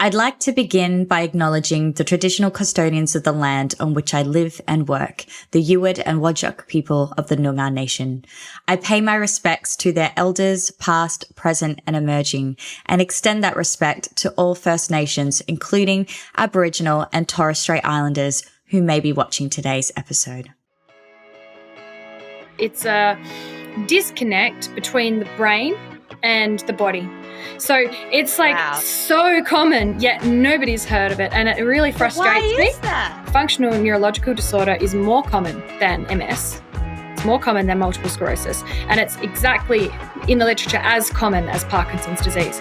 I'd like to begin by acknowledging the traditional custodians of the land on which I live and work, the Yuwad and Whadjuk people of the Noongar Nation. I pay my respects to their elders, past, present and emerging, and extend that respect to all First Nations, including Aboriginal and Torres Strait Islanders who may be watching today's episode. It's a disconnect between the brain and the body. So it's so common, yet nobody's heard of it, and it really frustrates me. Why is that? Functional Neurological Disorder is more common than MS. It's more common than multiple sclerosis, and it's exactly in the literature as common as Parkinson's disease.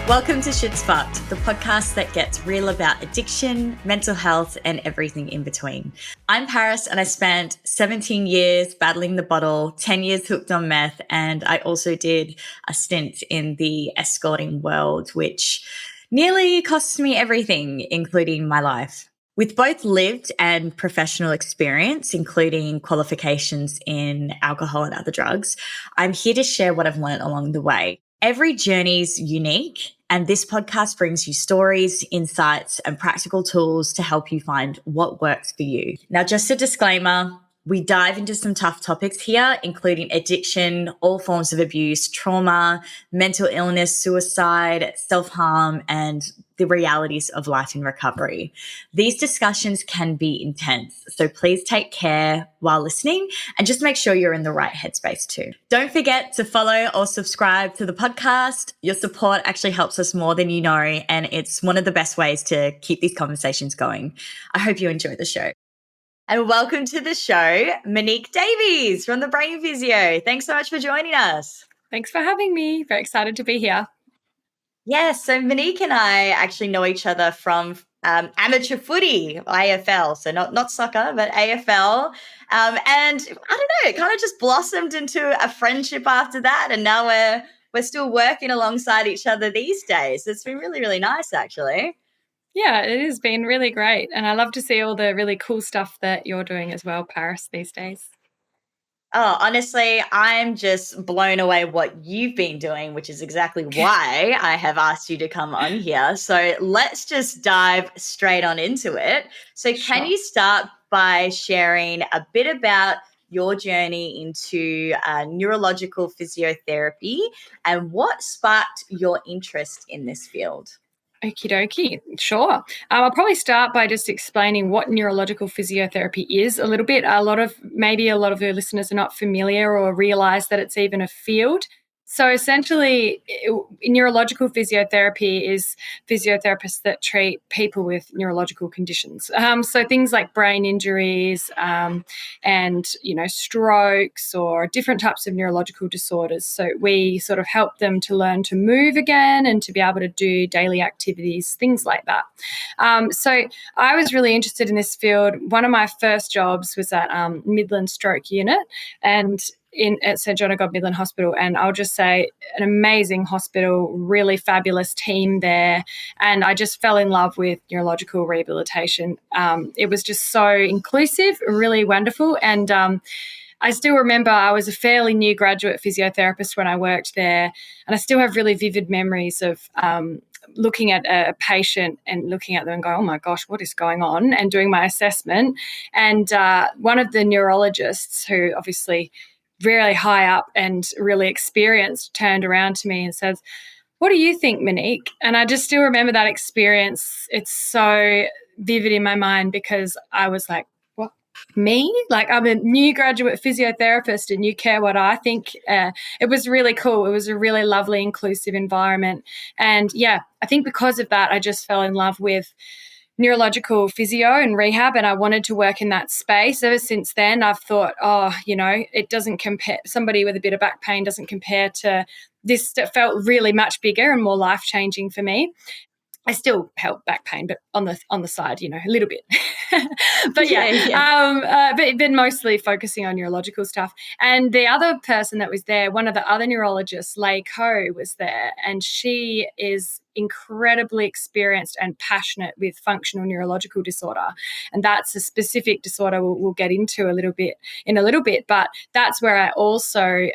Welcome to Shit Sparked, the podcast that gets real about addiction, mental health, and everything in between. I'm Paris, and I spent 17 years battling the bottle, 10 years hooked on meth, and I also did a stint in the escorting world, which nearly cost me everything, including my life. With both lived and professional experience, including qualifications in alcohol and other drugs, I'm here to share what I've learned along the way. Every journey's unique, and this podcast brings you stories, insights, and practical tools to help you find what works for you. Now, just a disclaimer, we dive into some tough topics here, including addiction, all forms of abuse, trauma, mental illness, suicide, self-harm, and the realities of life in recovery. These discussions can be intense, so please take care while listening and just make sure you're in the right headspace too. Don't forget to follow or subscribe to the podcast. Your support actually helps us more than you know, and it's one of the best ways to keep these conversations going. I hope you enjoy the show. And welcome to the show, Monique Davies from the Brain Physio. Thanks so much for joining us. Thanks for having me. Very excited to be here. Yeah, so Monique and I actually know each other from amateur footy, AFL. So not soccer, but AFL. And I don't know, it kind of just blossomed into a friendship after that. And now we're still working alongside each other these days. It's been really, really nice, actually. Yeah, it has been really great. And I love to see all the really cool stuff that you're doing as well, Paris, these days. Oh, honestly, I'm just blown away what you've been doing, which is exactly why I have asked you to come on here. So let's just dive straight on into it. So can you start by sharing a bit about your journey into neurological physiotherapy and what sparked your interest in this field? Okie dokie. Sure. I'll probably start by just explaining what neurological physiotherapy is a little bit. Maybe a lot of your listeners are not familiar or realize that it's even a field. So essentially, neurological physiotherapy is physiotherapists that treat people with neurological conditions. So things like brain injuries and, strokes or different types of neurological disorders. So we sort of help them to learn to move again and to be able to do daily activities, things like that. So I was really interested in this field. One of my first jobs was at Midland Stroke Unit and at St John of God Midland Hospital, and I'll just say an amazing hospital, really fabulous team there, and I just fell in love with neurological rehabilitation. It was just so inclusive, really wonderful, and I still remember I was a fairly new graduate physiotherapist when I worked there, and I still have really vivid memories of looking at a patient and looking at them and going, oh my gosh, what is going on, and doing my assessment. And one of the neurologists, who obviously really high up and really experienced, turned around to me and said, what do you think, Monique? And I just still remember that experience. It's so vivid in my mind because I was like, what, me? Like, I'm a new graduate physiotherapist and you care what I think? It was really cool. It was a really lovely, inclusive environment. And yeah, I think because of that, I just fell in love with neurological physio and rehab, and I wanted to work in that space. Ever since then, I've thought, it doesn't compare. Somebody with a bit of back pain doesn't compare to this. That felt really much bigger and more life-changing for me. I still help back pain, but on the side, a little bit. But but mostly focusing on neurological stuff. And the other person that was there, one of the other neurologists, Lei Ko, was there, and she is incredibly experienced and passionate with functional neurological disorder. And that's a specific disorder we'll get into a little bit, but that's where I also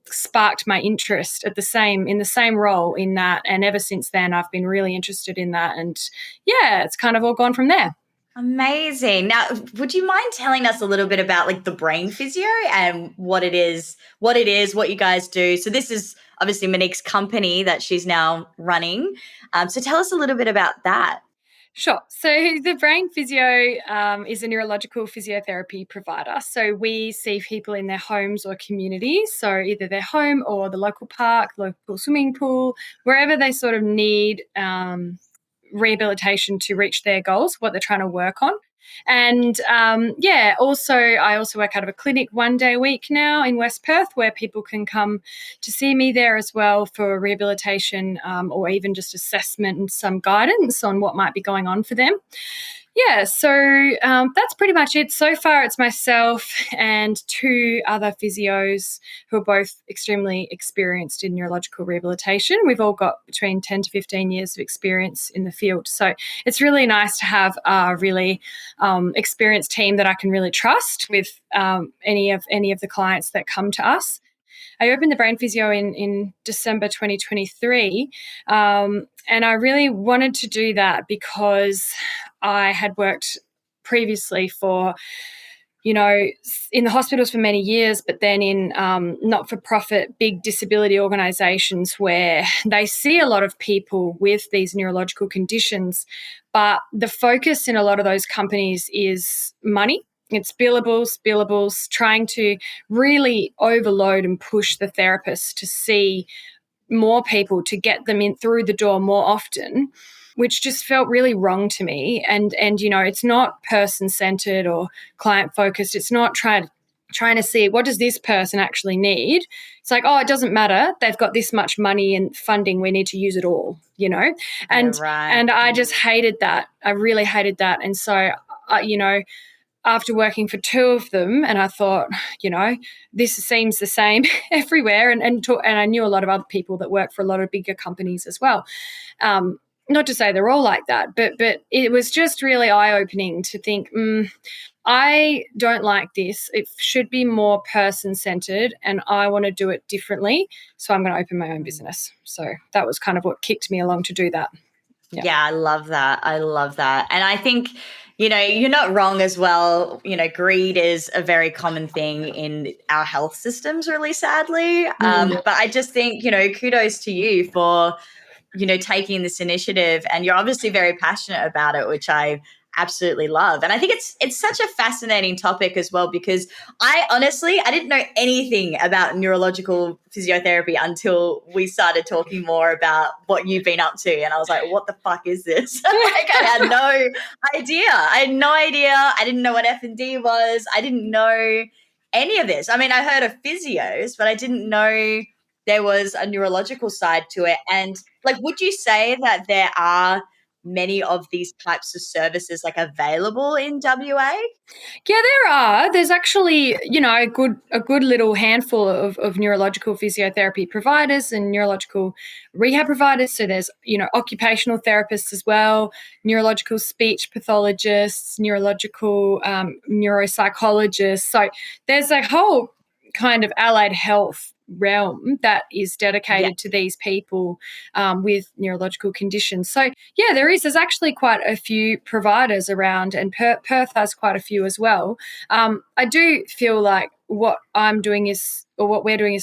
sparked my interest in the same role in that. And ever since then, I've been really interested in that. And yeah, it's kind of all gone from there. Amazing. Now, would you mind telling us a little bit about like the Brain Physio and what it is, what you guys do? So this is obviously Monique's company that she's now running. So tell us a little bit about that. Sure. So the Brain Physio is a neurological physiotherapy provider. So we see people in their homes or communities, so either their home or the local park, local swimming pool, wherever they sort of need rehabilitation to reach their goals, what they're trying to work on. And I also work out of a clinic 1 day a week now in West Perth, where people can come to see me there as well for rehabilitation or even just assessment and some guidance on what might be going on for them. Yeah, so that's pretty much it. So far, it's myself and 2 other physios who are both extremely experienced in neurological rehabilitation. We've all got between 10 to 15 years of experience in the field. So it's really nice to have a really experienced team that I can really trust with any of the clients that come to us. I opened the Brain Physio in December 2023, and I really wanted to do that because I had worked previously for, in the hospitals for many years, but then in not-for-profit big disability organisations where they see a lot of people with these neurological conditions, but the focus in a lot of those companies is money. It's billables, trying to really overload and push the therapists to see more people, to get them in through the door more often, which just felt really wrong to me. And it's not person-centered or client-focused. It's not trying to see what does this person actually need. It's like, oh, it doesn't matter. They've got this much money and funding. We need to use it all, And I just hated that. I really hated that. And so, after working for 2 of them, and I thought, this seems the same everywhere. And I knew a lot of other people that work for a lot of bigger companies as well. Not to say they're all like that, but it was just really eye-opening to think, I don't like this. It should be more person-centered, and I want to do it differently. So I'm going to open my own business. So that was kind of what kicked me along to do that. Yeah, I love that. And I think, you're not wrong as well. Greed is a very common thing in our health systems, really sadly. But I just think, kudos to you for, taking this initiative. And you're obviously very passionate about it, which I absolutely love. And I think it's such a fascinating topic as well, because I didn't know anything about neurological physiotherapy until we started talking more about what you've been up to. And I was like, what the fuck is this? I had no idea. I didn't know what FND was. I didn't know any of this. I mean, I heard of physios, but I didn't know there was a neurological side to it. And would you say that there are many of these types of services available in WA? Yeah, there are. There's actually, a good little handful of neurological physiotherapy providers and neurological rehab providers. So there's, occupational therapists as well, neurological speech pathologists, neurological neuropsychologists. So there's a whole kind of allied health realm that is dedicated to these people with neurological conditions. So yeah, there's actually quite a few providers around, and Perth has quite a few as well. I do feel like what we're doing is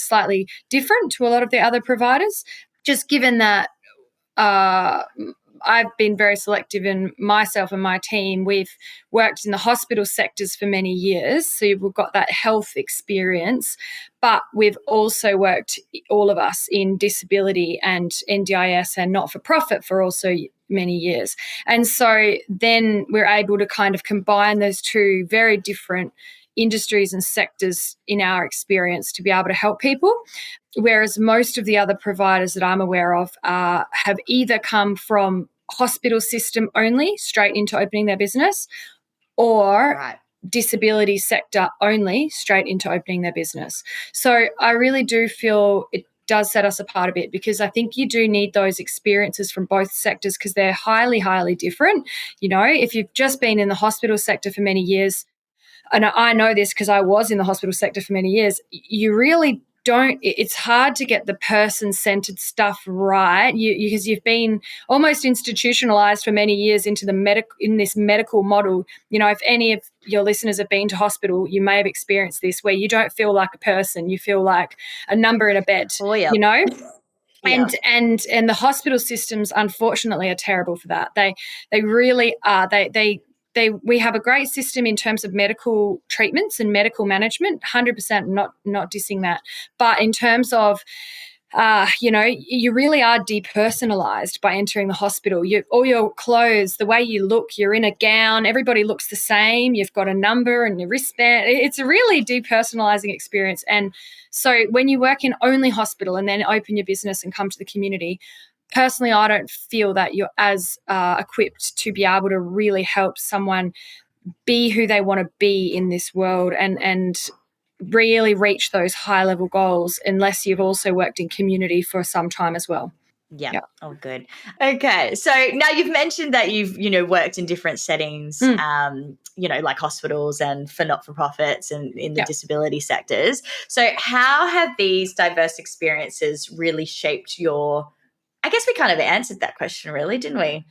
slightly different to a lot of the other providers, just given that I've been very selective in myself and my team. We've worked in the hospital sectors for many years, so we've got that health experience, but we've also worked, all of us, in disability and NDIS and not-for-profit for also many years. And so then we're able to kind of combine those 2 very different industries and sectors in our experience to be able to help people. Whereas most of the other providers that I'm aware of have either come from hospital system only straight into opening their business, or disability sector only straight into opening their business. So I really do feel does set us apart a bit, because I think you do need those experiences from both sectors, because they're highly, highly different. You know, if you've just been in the hospital sector for many years, and I know this because I was in the hospital sector for many years, you really don't, it's hard to get the person-centered stuff right, because you've been almost institutionalized for many years into in this medical model. You know, if any of your listeners have been to hospital, you may have experienced this, where you don't feel like a person, you feel like a number in a bed. Oh, yeah. You know. Yeah. And the hospital systems, unfortunately, are terrible for that. They really are. We have a great system in terms of medical treatments and medical management, 100%, not dissing that. But in terms of, you know, you really are depersonalized by entering the hospital. All your clothes, the way you look, you're in a gown, everybody looks the same, you've got a number and your wristband. It's a really depersonalizing experience. And so when you work in only hospital and then open your business and come to the community, personally, I don't feel that you're as equipped to be able to really help someone be who they want to be in this world and really reach those high level goals, unless you've also worked in community for some time as well. Yeah. Yep. Oh, good. Okay. So now you've mentioned that you've, worked in different settings, like hospitals and for not-for-profits and in the disability sectors. So how have these diverse experiences really shaped I guess we kind of answered that question, really, didn't we?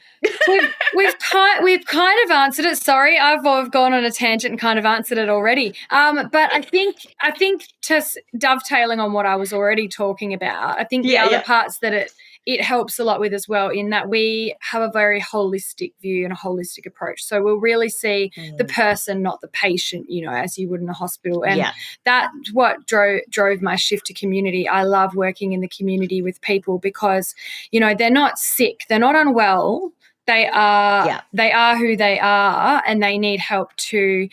We've kind of answered it. Sorry, I've gone on a tangent and kind of answered it already. But I think just dovetailing on what I was already talking about, I think the other parts that it helps a lot with as well, in that we have a very holistic view and a holistic approach. So we'll really see the person, not the patient, as you would in a hospital. And that's what drove my shift to community. I love working in the community with people because, they're not sick, they're not unwell. They are who they are, and they need help to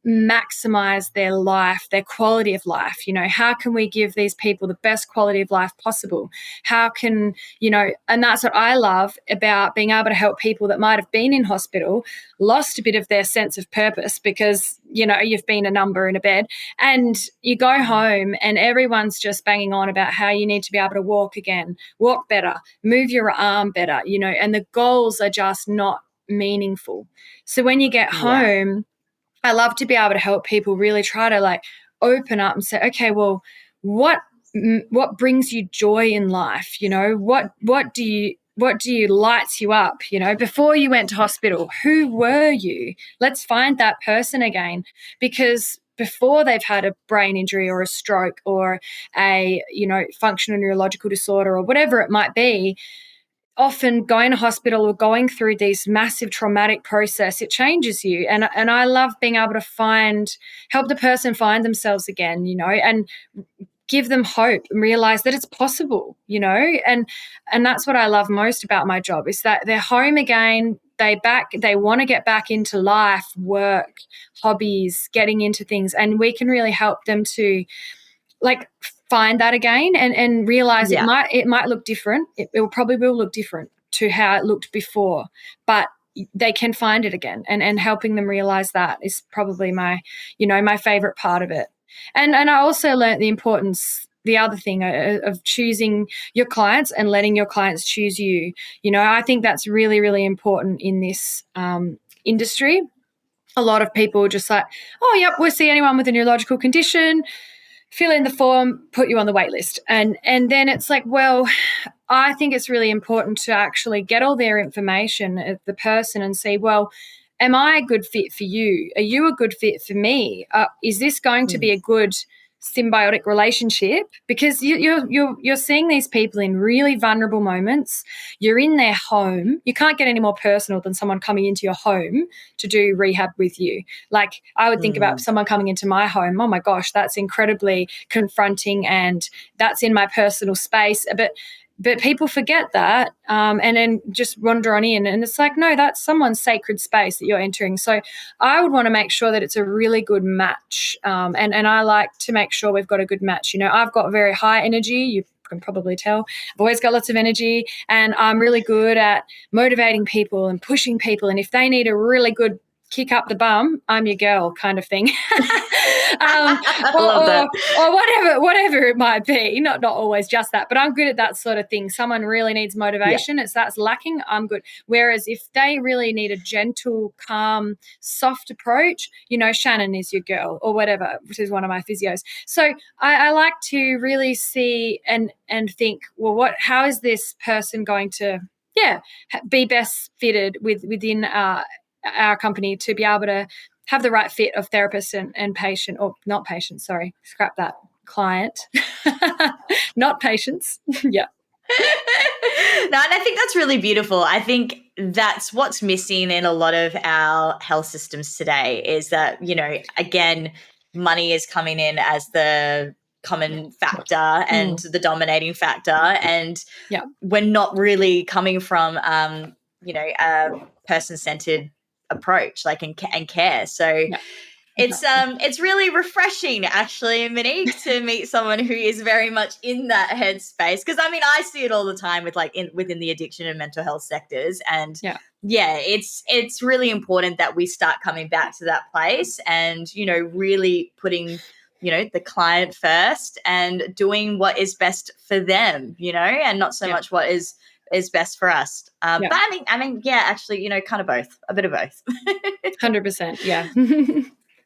maximize their life, their quality of life. How can we give these people the best quality of life possible? How can, and that's what I love about being able to help people that might have been in hospital, lost a bit of their sense of purpose because, you've been a number in a bed, and you go home and everyone's just banging on about how you need to be able to walk again, walk better, move your arm better, and the goals are just not meaningful. So when you get home, I love to be able to help people really try to open up and say, okay, well, what brings you joy in life? What do you lights you up? Before you went to hospital, who were you? Let's find that person again, because before they've had a brain injury or a stroke or a, functional neurological disorder or whatever it might be, often going to hospital or going through these massive traumatic process, it changes you. And I love being able to help the person find themselves again, and give them hope and realize that it's possible, and that's what I love most about my job, is that they're home again. They want to get back into life, work, hobbies, getting into things. And we can really help them to find that again and realize it might look different. It probably will look different to how it looked before, but they can find it again, and helping them realize that is probably my favorite part of it. And I also learned the other thing of choosing your clients and letting your clients choose you. I think that's really, really important in this industry. A lot of people are just like, oh, yep, we'll see anyone with a neurological condition, fill in the form, put you on the wait list. And then it's like, well, I think it's really important to actually get all their information of the person and see, well, am I a good fit for you? Are you a good fit for me? Is this going to be a good symbiotic relationship? Because you're seeing these people in really vulnerable moments. You're in their home. You can't get any more personal than someone coming into your home to do rehab with you. Like, I would think about someone coming into my home. Oh my gosh, that's incredibly confronting, and that's in my personal space. But people forget that, and then just wander on in. And it's like, no, that's someone's sacred space that you're entering. So I would want to make sure that it's a really good match. And I like to make sure we've got a good match. I've got very high energy. You can probably tell. I've always got lots of energy, and I'm really good at motivating people and pushing people. And if they need a really good kick up the bum, I'm your girl, kind of thing. I or, love that. whatever it might be. Not always just that, but I'm good at that sort of thing. Someone really needs motivation. That's lacking. I'm good. Whereas if they really need a gentle, calm, soft approach, Shannon is your girl or whatever, which is one of my physios. So I like to really see and think, well, how is this person going to be best fitted within our company to be able to have the right fit of therapist and patient, or not patient, sorry, scrap that, client, not patients. Yeah. No, and I think that's really beautiful. I think that's what's missing in a lot of our health systems today is that, again, money is coming in as the common factor and the dominating factor. And we're not really coming from, a person-centered approach, like and care. So it's really refreshing, actually, Monique, to meet someone who is very much in that headspace. Because I see it all the time with within the addiction and mental health sectors, and it's really important that we start coming back to that place, and really putting the client first and doing what is best for them, and not so much what is best for us. But actually, kind of both, a bit of both. 100%.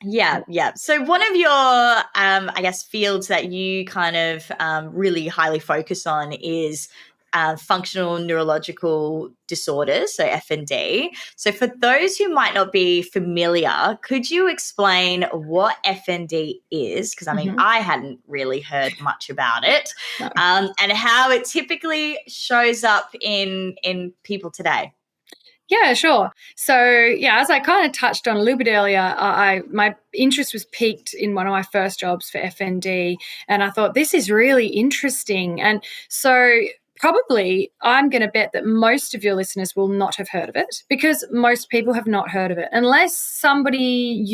Yeah. Yeah. So one of your, fields that you kind of really highly focus on is functional neurological disorders, so FND. So for those who might not be familiar, could you explain what FND is? Because I hadn't really heard much about it, and how it typically shows up in people today. Yeah, sure. So, as I kind of touched on a little bit earlier, my interest was piqued in one of my first jobs for FND, and I thought this is really interesting. And so probably I'm going to bet that most of your listeners will not have heard of it, because most people have not heard of it unless somebody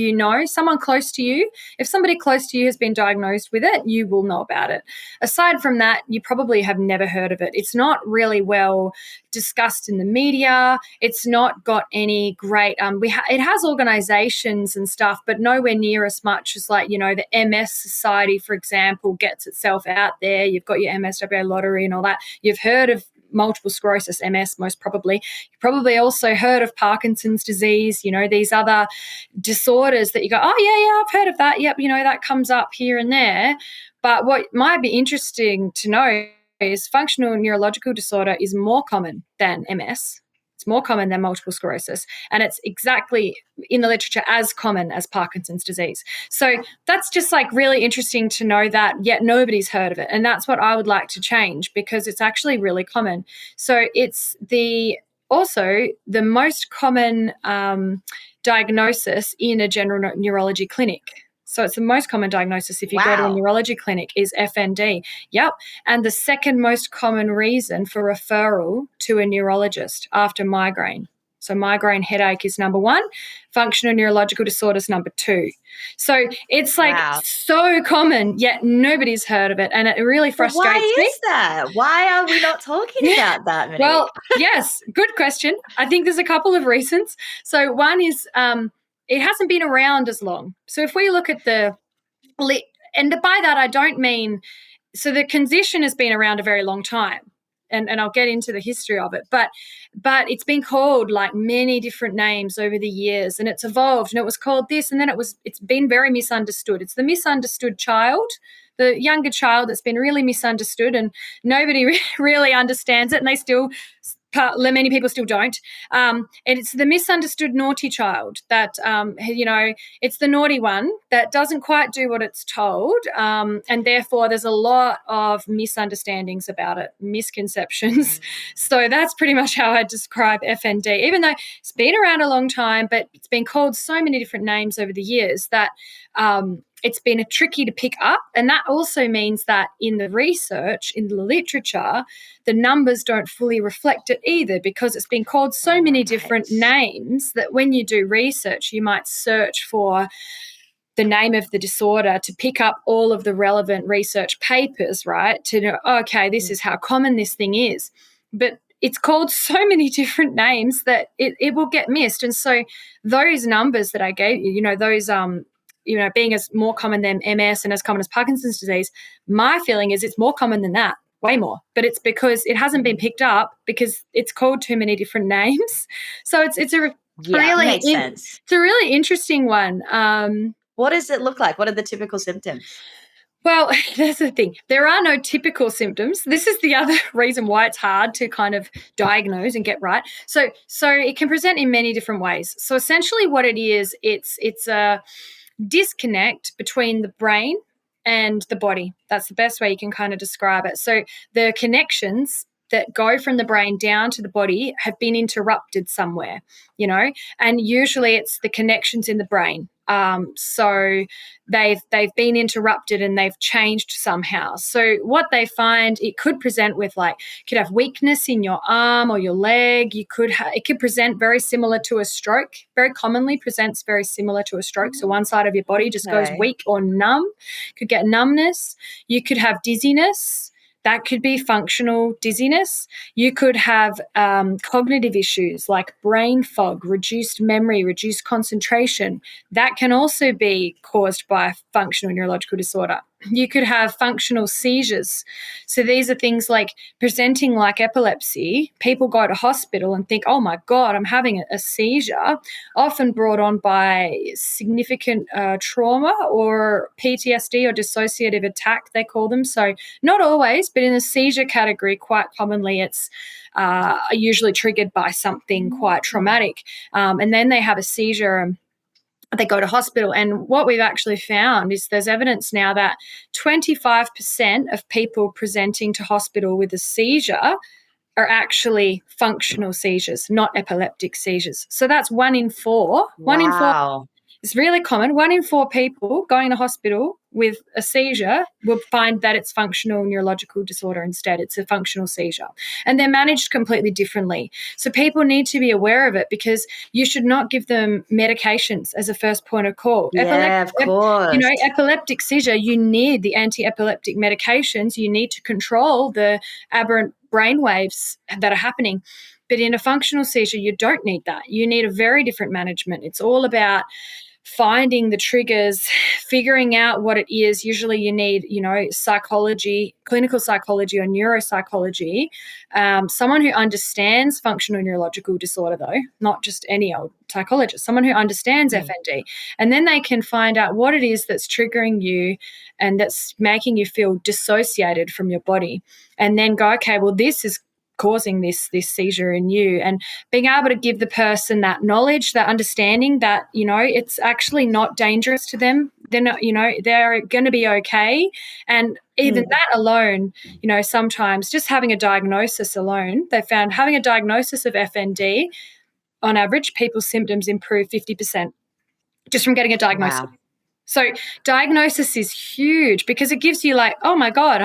someone close to you. If somebody close to you has been diagnosed with it, you will know about it. Aside from that, you probably have never heard of it. It's not really well discussed in the media. It's not got any great it has organizations and stuff, but nowhere near as much as the MS Society, for example, gets itself out there. You've got your MSWA lottery and all that. You've heard of multiple sclerosis, MS, most probably. You've probably also heard of Parkinson's disease, these other disorders that you go, oh, yeah, I've heard of that. Yep, that comes up here and there. But what might be interesting to know is functional neurological disorder is more common than MS. It's more common than multiple sclerosis, and it's exactly in the literature as common as Parkinson's disease. So that's just really really to know that yet nobody's heard of it, and that's what I would like to change, because it's actually really common. So it's also the most common diagnosis in a general neurology clinic. So it's the most common diagnosis if you go to a neurology clinic is FND. Yep. And the second most common reason for referral to a neurologist after migraine. So migraine headache is number 1, functional neurological disorders number 2. So it's so common, yet nobody's heard of it. And it really frustrates me. Why is that? Why are we not talking about that, Monique? Well, yes, good question. I think there's a couple of reasons. So one is it hasn't been around as long. So if we look at and by that I don't mean, so the condition has been around a very long time, and I'll get into the history of it, but it's been called many different names over the years, and it's evolved, and it was called this, and then it's been very misunderstood. It's the misunderstood child, the younger child that's been really misunderstood, and nobody really understands it, and they still many people still don't. And it's the misunderstood naughty child that, it's the naughty one that doesn't quite do what it's told. And therefore, there's a lot of misunderstandings about it, misconceptions. So that's pretty much how I describe FND, even though it's been around a long time, but it's been called so many different names over the years that it's been tricky to pick up. And that also means that in the research, in the literature, the numbers don't fully reflect it either, because it's been called so many different names that when you do research, you might search for the name of the disorder to pick up all of the relevant research papers, right? To know, okay, this is how common this thing is. But it's called so many different names that it will get missed. And so those numbers that I gave you, those being as more common than MS and as common as Parkinson's disease, my feeling is it's more common than that, way more. But it's because it hasn't been picked up because it's called too many different names. So it's a really makes sense. It's a really interesting one. What does it look like? What are the typical symptoms? Well, that's the thing. There are no typical symptoms. This is the other reason why it's hard to kind of diagnose and get right. So it can present in many different ways. So essentially what it is, it's a disconnect between the brain and the body. That's the best way you can kind of describe it. So the connections that go from the brain down to the body have been interrupted somewhere, and usually it's the connections in the brain. So they've been interrupted and they've changed somehow. So what they find, it could present with could have weakness in your arm or your leg. It could present very similar to a stroke. Very commonly presents very similar to a stroke. So one side of your body just goes weak or numb. Could get numbness. You could have dizziness. That could be functional dizziness. You could have cognitive issues like brain fog, reduced memory, reduced concentration. That can also be caused by functional neurological disorder. You could have functional seizures. So these are things like presenting like epilepsy. People go to hospital and think, oh my God, I'm having a seizure, often brought on by significant trauma or PTSD or dissociative attack, they call them. So not always, but in the seizure category, quite commonly it's usually triggered by something quite traumatic. And then they have a seizure, they go to hospital. And what we've actually found is there's evidence now that 25% of people presenting to hospital with a seizure are actually functional seizures, not epileptic seizures. So that's 1 in 4. Wow. 1 in 4 is really common. 1 in 4 people going to hospital with a seizure will find that it's functional neurological disorder instead. It's a functional seizure. And they're managed completely differently. So people need to be aware of it because you should not give them medications as a first point of call. Yeah, of course. Epileptic seizure, you need the anti-epileptic medications. You need to control the aberrant brain waves that are happening. But in a functional seizure, you don't need that. You need a very different management. It's all about finding the triggers, figuring out what it is. Usually you need, psychology, clinical psychology or neuropsychology, someone who understands functional neurological disorder though, not just any old psychologist, someone who understands FND. And then they can find out what it is that's triggering you and that's making you feel dissociated from your body. And then go, okay, well, this is causing this seizure in you, and being able to give the person that knowledge, that understanding that, it's actually not dangerous to them. They're not, they're going to be okay. And even that alone, sometimes just having a diagnosis alone, they found having a diagnosis of FND, on average, people's symptoms improve 50% just from getting a diagnosis. Wow. So diagnosis is huge because it gives you oh my God,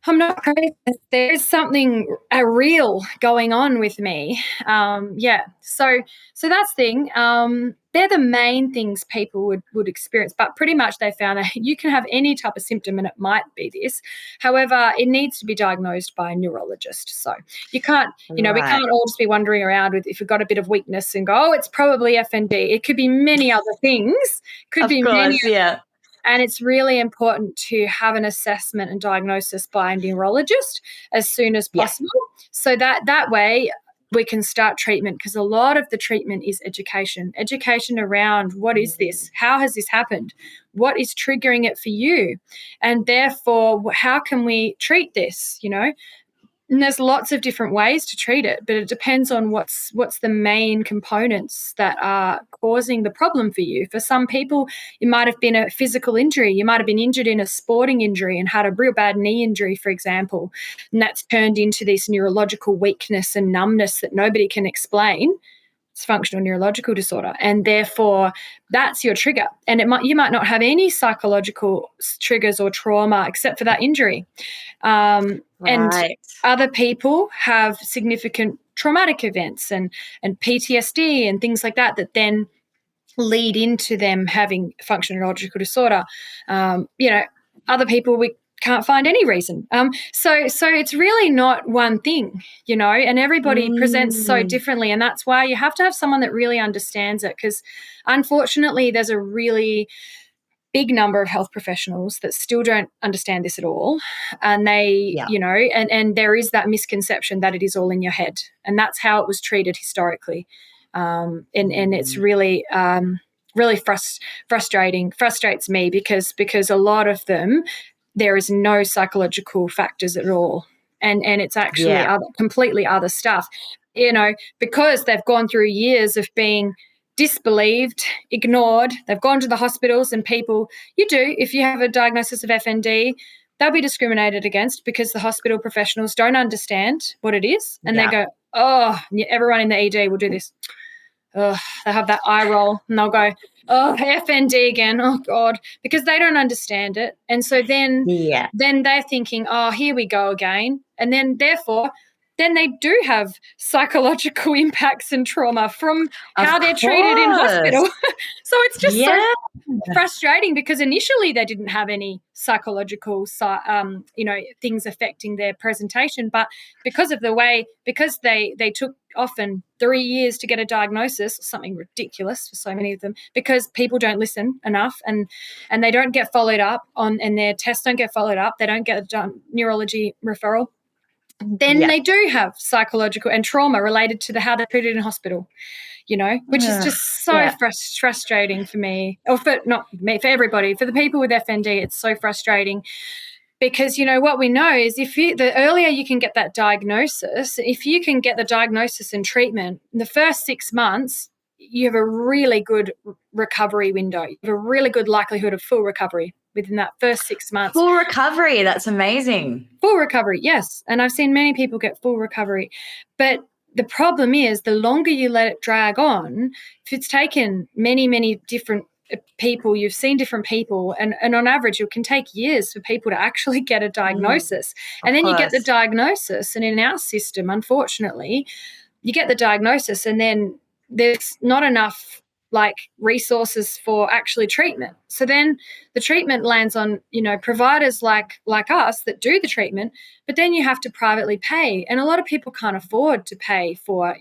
I'm not crazy. There's something real going on with me. So that's the thing. They're the main things people would experience. But pretty much they found that you can have any type of symptom and it might be this. However, it needs to be diagnosed by a neurologist. So you can't, we can't all just be wandering around with if you've got a bit of weakness and go, oh, it's probably FND. It could be many other things. And it's really important to have an assessment and diagnosis by a neurologist as soon as possible. So that way we can start treatment, because a lot of the treatment is education around what is this? How has this happened? What is triggering it for you? And therefore, how can we treat this, And there's lots of different ways to treat it, but it depends on what's the main components that are causing the problem for you. For some people, it might have been a physical injury. You might have been injured in a sporting injury and had a real bad knee injury, for example, and that's turned into this neurological weakness and numbness that nobody can explain. It's functional neurological disorder, and therefore that's your trigger. And you might not have any psychological triggers or trauma except for that injury. And other people have significant traumatic events and PTSD and things like that then lead into them having functional neurological disorder. Other people, we can't find any reason. So it's really not one thing, and everybody presents so differently. And that's why you have to have someone that really understands it, because unfortunately there's a really big number of health professionals that still don't understand this at all. And they, Yeah. and there is that misconception that it is all in your head. And that's how it was treated historically. And it's really, really frustrates me because a lot of them, there is no psychological factors at all. And it's actually completely other stuff, because they've gone through years of being disbelieved, ignored. They've gone to the hospitals, and if you have a diagnosis of FND, they'll be discriminated against because the hospital professionals don't understand what it is. And they go, oh, everyone in the ED will do this. Oh, they have that eye roll, and they'll go, oh, FND again. Oh, God, because they don't understand it. And so then they're thinking, oh, here we go again. And then therefore, then they do have psychological impacts and trauma from how they're treated in hospital. So it's just so frustrating, because initially they didn't have any psychological, things affecting their presentation. But because they took often 3 years to get a diagnosis, something ridiculous for so many of them, because people don't listen enough, and they don't get followed up and their tests don't get followed up. They don't get a neurology referral. Then they do have psychological and trauma related to how they're treated in hospital, which is just so frustrating for me, or for not me, for everybody. For the people with FND, it's so frustrating, because what we know is the earlier you can get that diagnosis, if you can get the diagnosis and treatment in the first 6 months, you have a really good recovery window. You have a really good likelihood of full recovery within that first 6 months. Full recovery, that's amazing. Full recovery, yes. And I've seen many people get full recovery. But the problem is, the longer you let it drag on, if it's taken many, many different people, you've seen different people, and on average it can take years for people to actually get a diagnosis. And then you get the diagnosis, and in our system, unfortunately, you get the diagnosis, and then there's not enough resources for actually treatment. So then the treatment lands on, providers like us that do the treatment, but then you have to privately pay. And a lot of people can't afford to pay for,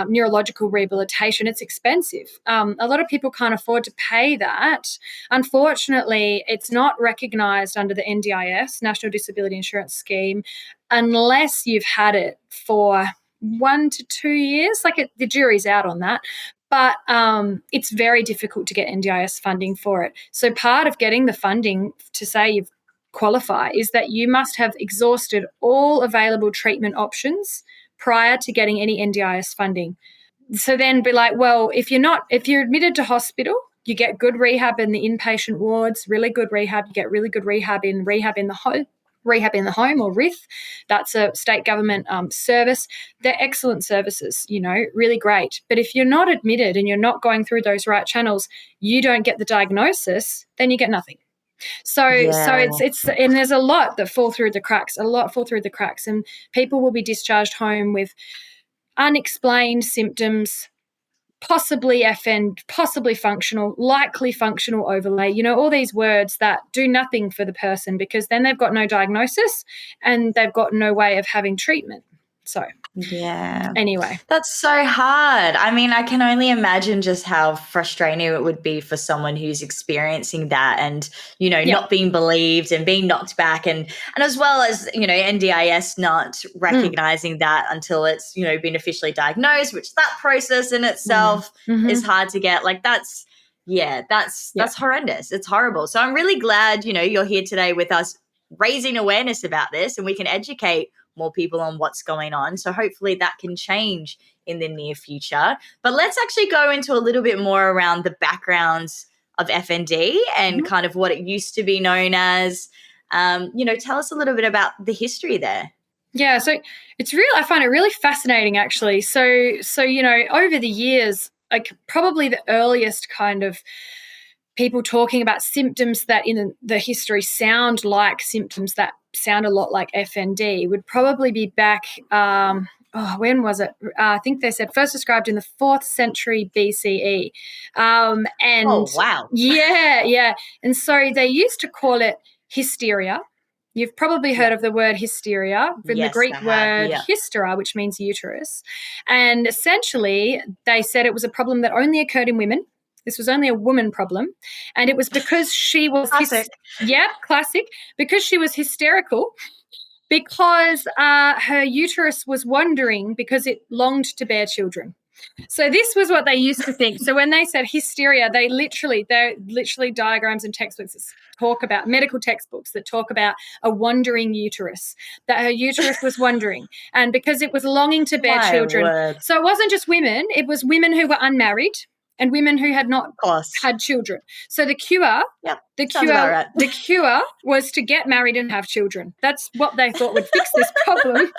neurological rehabilitation. It's expensive. A lot of people can't afford to pay that. Unfortunately, it's not recognised under the NDIS, National Disability Insurance Scheme, unless you've had it for 1 to 2 years. The jury's out on that. But it's very difficult to get NDIS funding for it. So part of getting the funding to say you've qualify is that you must have exhausted all available treatment options prior to getting any NDIS funding. So then be like, well, if you're admitted to hospital, you get good rehab in the inpatient wards, really good rehab. You get really good rehab in the home, or RITH. That's a state government service. They're excellent services, really great. But if you're not admitted and you're not going through those right channels, you don't get the diagnosis, then you get nothing. So it's and there's a lot that fall through the cracks, and people will be discharged home with unexplained symptoms, possibly FN, possibly functional, likely functional overlay, all these words that do nothing for the person, because then they've got no diagnosis and they've got no way of having treatment. So anyway, that's so hard. I mean, I can only imagine just how frustrating it would be for someone who's experiencing that, and not being believed and being knocked back, and as well as NDIS not recognizing that until it's been officially diagnosed, which that process in itself is hard to get. That's horrendous. It's horrible. So I'm really glad you're here today with us, raising awareness about this, and we can educate more people on what's going on. So hopefully that can change in the near future. But let's actually go into a little bit more around the backgrounds of FND and kind of what it used to be known as. Tell us a little bit about the history there. Yeah, so I find it really fascinating, actually. So over the years, probably the earliest kind of people talking about symptoms that in the history sound like symptoms that sound a lot like FND would probably be back, when was it? I think they said first described in the 4th century BCE. Oh, wow. Yeah. And so they used to call it hysteria. You've probably heard of the word hysteria from the Greek word hystera, which means uterus. And essentially, they said it was a problem that only occurred in women. This was only a woman problem. And it was because she was Classic. classic, because she was hysterical, because her uterus was wandering because it longed to bear children. So this was what they used to think. So when they said hysteria, they're literally diagrams and textbooks that talk about, medical textbooks that talk about a wandering uterus, that her uterus was wandering, and because it was longing to bear children. Word. So it wasn't just women, it was women who were unmarried and women who had not had children. So the cure, yep, the cure was to get married and have children. That's what they thought would fix this problem.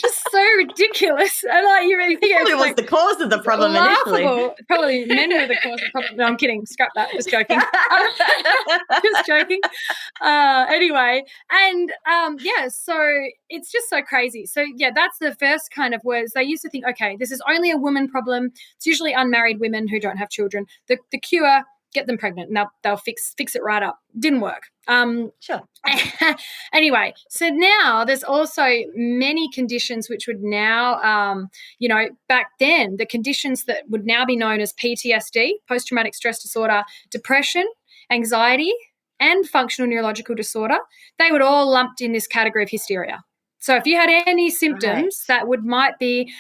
Just so ridiculous. And like, you really think it probably was the cause of the problem laughable. Initially. Probably men were the cause of the problem. No, I'm kidding. Scrap that. Just joking. Just joking. Anyway, and so it's just so crazy. So yeah, that's the first kind of words. They used to think, okay, this is only a woman problem. It's usually unmarried women who don't have children. The cure, get them pregnant, and they'll fix it right up. Didn't work. Sure. Anyway, so now there's also many conditions which would now, back then, the conditions that would now be known as PTSD, post-traumatic stress disorder, depression, anxiety, and functional neurological disorder, they would all lumped in this category of hysteria. So if you had any symptoms that might be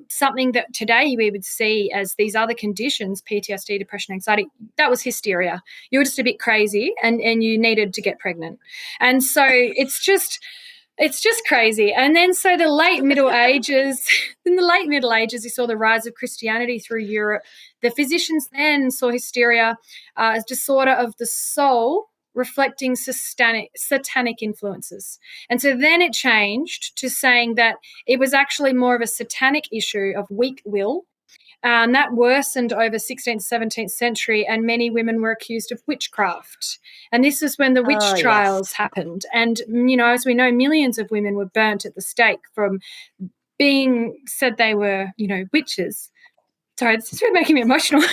something that today we would see as these other conditions, PTSD, depression, anxiety, that was hysteria. You were just a bit crazy and you needed to get pregnant. And so it's just crazy. And then so in the late Middle Ages, you saw the rise of Christianity through Europe. The physicians then saw hysteria as disorder of the soul, reflecting satanic influences. And so then it changed to saying that it was actually more of a satanic issue of weak will. That worsened over 16th, 17th century, and many women were accused of witchcraft. And this is when the witch trials happened. And, as we know, millions of women were burnt at the stake from being said they were, witches. Sorry, this is really making me emotional.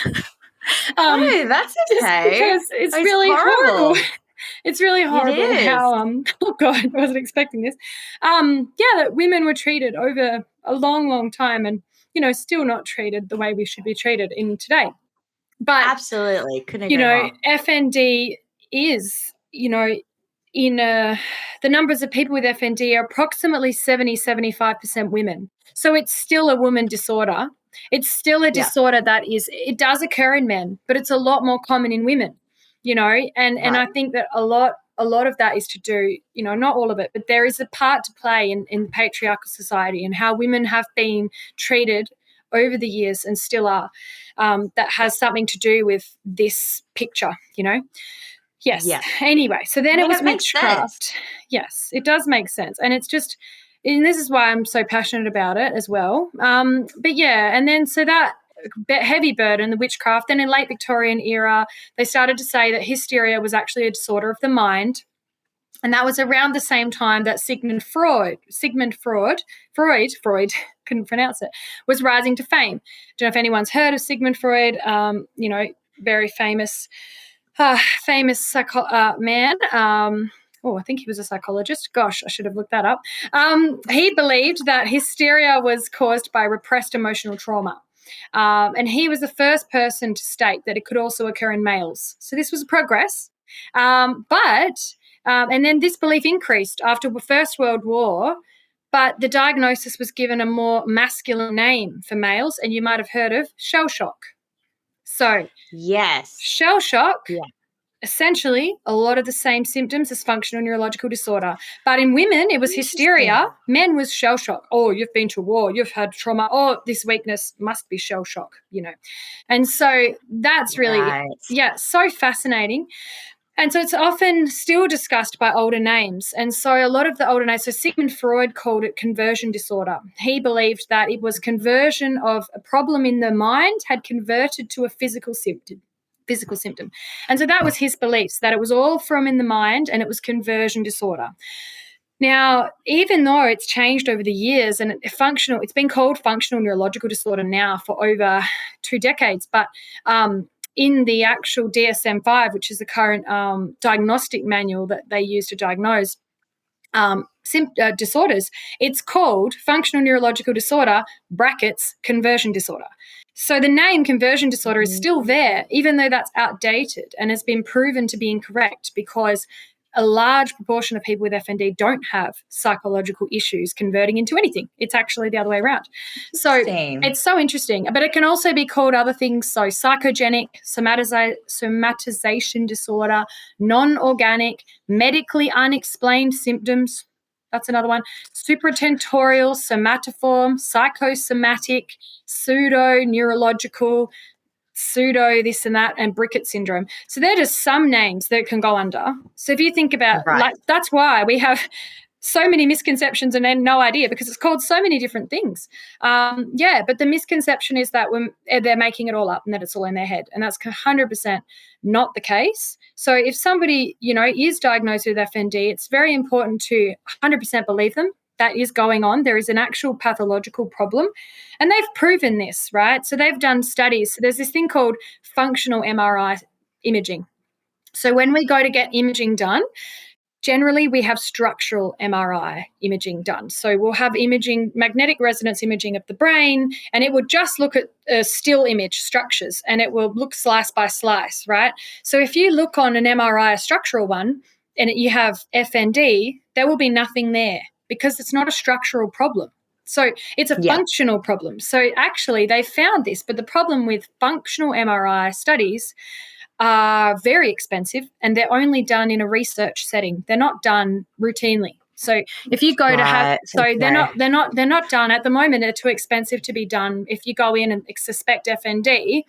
No, that's okay. Because it's really horrible. It's really horrible how, oh God, I wasn't expecting this. That women were treated over a long, long time and, still not treated the way we should be treated in today. But absolutely, couldn't agree more. FND is, the numbers of people with FND are approximately 70-75% women. So it's still a woman disorder. It's still a disorder that it does occur in men, but it's a lot more common in women, and I think that a lot of that is to do, not all of it, but there is a part to play in patriarchal society and how women have been treated over the years and still are, that has something to do with this picture, Yes. Yeah. Anyway, so then it was witchcraft. Yes, it does make sense. And it's just, and this is why I'm so passionate about it as well. But yeah, and then so that heavy burden, the witchcraft, then in late Victorian era, they started to say that hysteria was actually a disorder of the mind. And that was around the same time that Sigmund Freud, couldn't pronounce it, was rising to fame. Don't know if anyone's heard of Sigmund Freud, very famous man. I think he was a psychologist. Gosh, I should have looked that up. He believed that hysteria was caused by repressed emotional trauma. And he was the first person to state that it could also occur in males. So this was progress. And then this belief increased after the First World War, but the diagnosis was given a more masculine name for males, and you might have heard of shell shock. So yes, shell shock, essentially a lot of the same symptoms as functional neurological disorder. But in women, it was hysteria. Men was shell shock. Oh, you've been to war. You've had trauma. Oh, this weakness must be shell shock, And so that's really, so fascinating. And so it's often still discussed by older names. And so a lot of the older names, so Sigmund Freud called it conversion disorder. He believed that it was conversion of a problem in the mind had converted to a physical symptom. And so that was his beliefs, that it was all from in the mind and it was conversion disorder. Now, even though it's changed over the years and it's been called functional neurological disorder now for over 2 decades, but in the actual DSM-5, which is the current diagnostic manual that they use to diagnose, disorders, it's called functional neurological disorder, brackets, conversion disorder. So the name conversion disorder is still there, even though that's outdated and has been proven to be incorrect, because a large proportion of people with FND don't have psychological issues converting into anything. It's actually the other way around. So it's so interesting. But it can also be called other things. So psychogenic, somatization disorder, non-organic, medically unexplained symptoms. That's another one. Supratentorial, somatoform, psychosomatic, pseudo-neurological, pseudo this and that, and Brickett syndrome. So they're just some names that can go under. So if you think about, that's why we have so many misconceptions and then no idea, because it's called so many different things. But the misconception is that when they're making it all up and that it's all in their head, and that's 100% not the case. So if somebody, is diagnosed with FND, it's very important to 100% believe them. That is going on. There is an actual pathological problem. And they've proven this, right? So they've done studies. So there's this thing called functional MRI imaging. So when we go to get imaging done, generally we have structural MRI imaging done. So we'll have imaging, magnetic resonance imaging of the brain, and it will just look at still image structures, and it will look slice by slice, right? So if you look on an MRI, a structural one, and you have FND, there will be nothing there, because it's not a structural problem. So it's a functional problem. So actually they found this, but the problem with functional MRI studies are very expensive, and they're only done in a research setting. They're not done routinely. So if you go to have, they're not done at the moment. They're too expensive to be done. If you go in and suspect FND,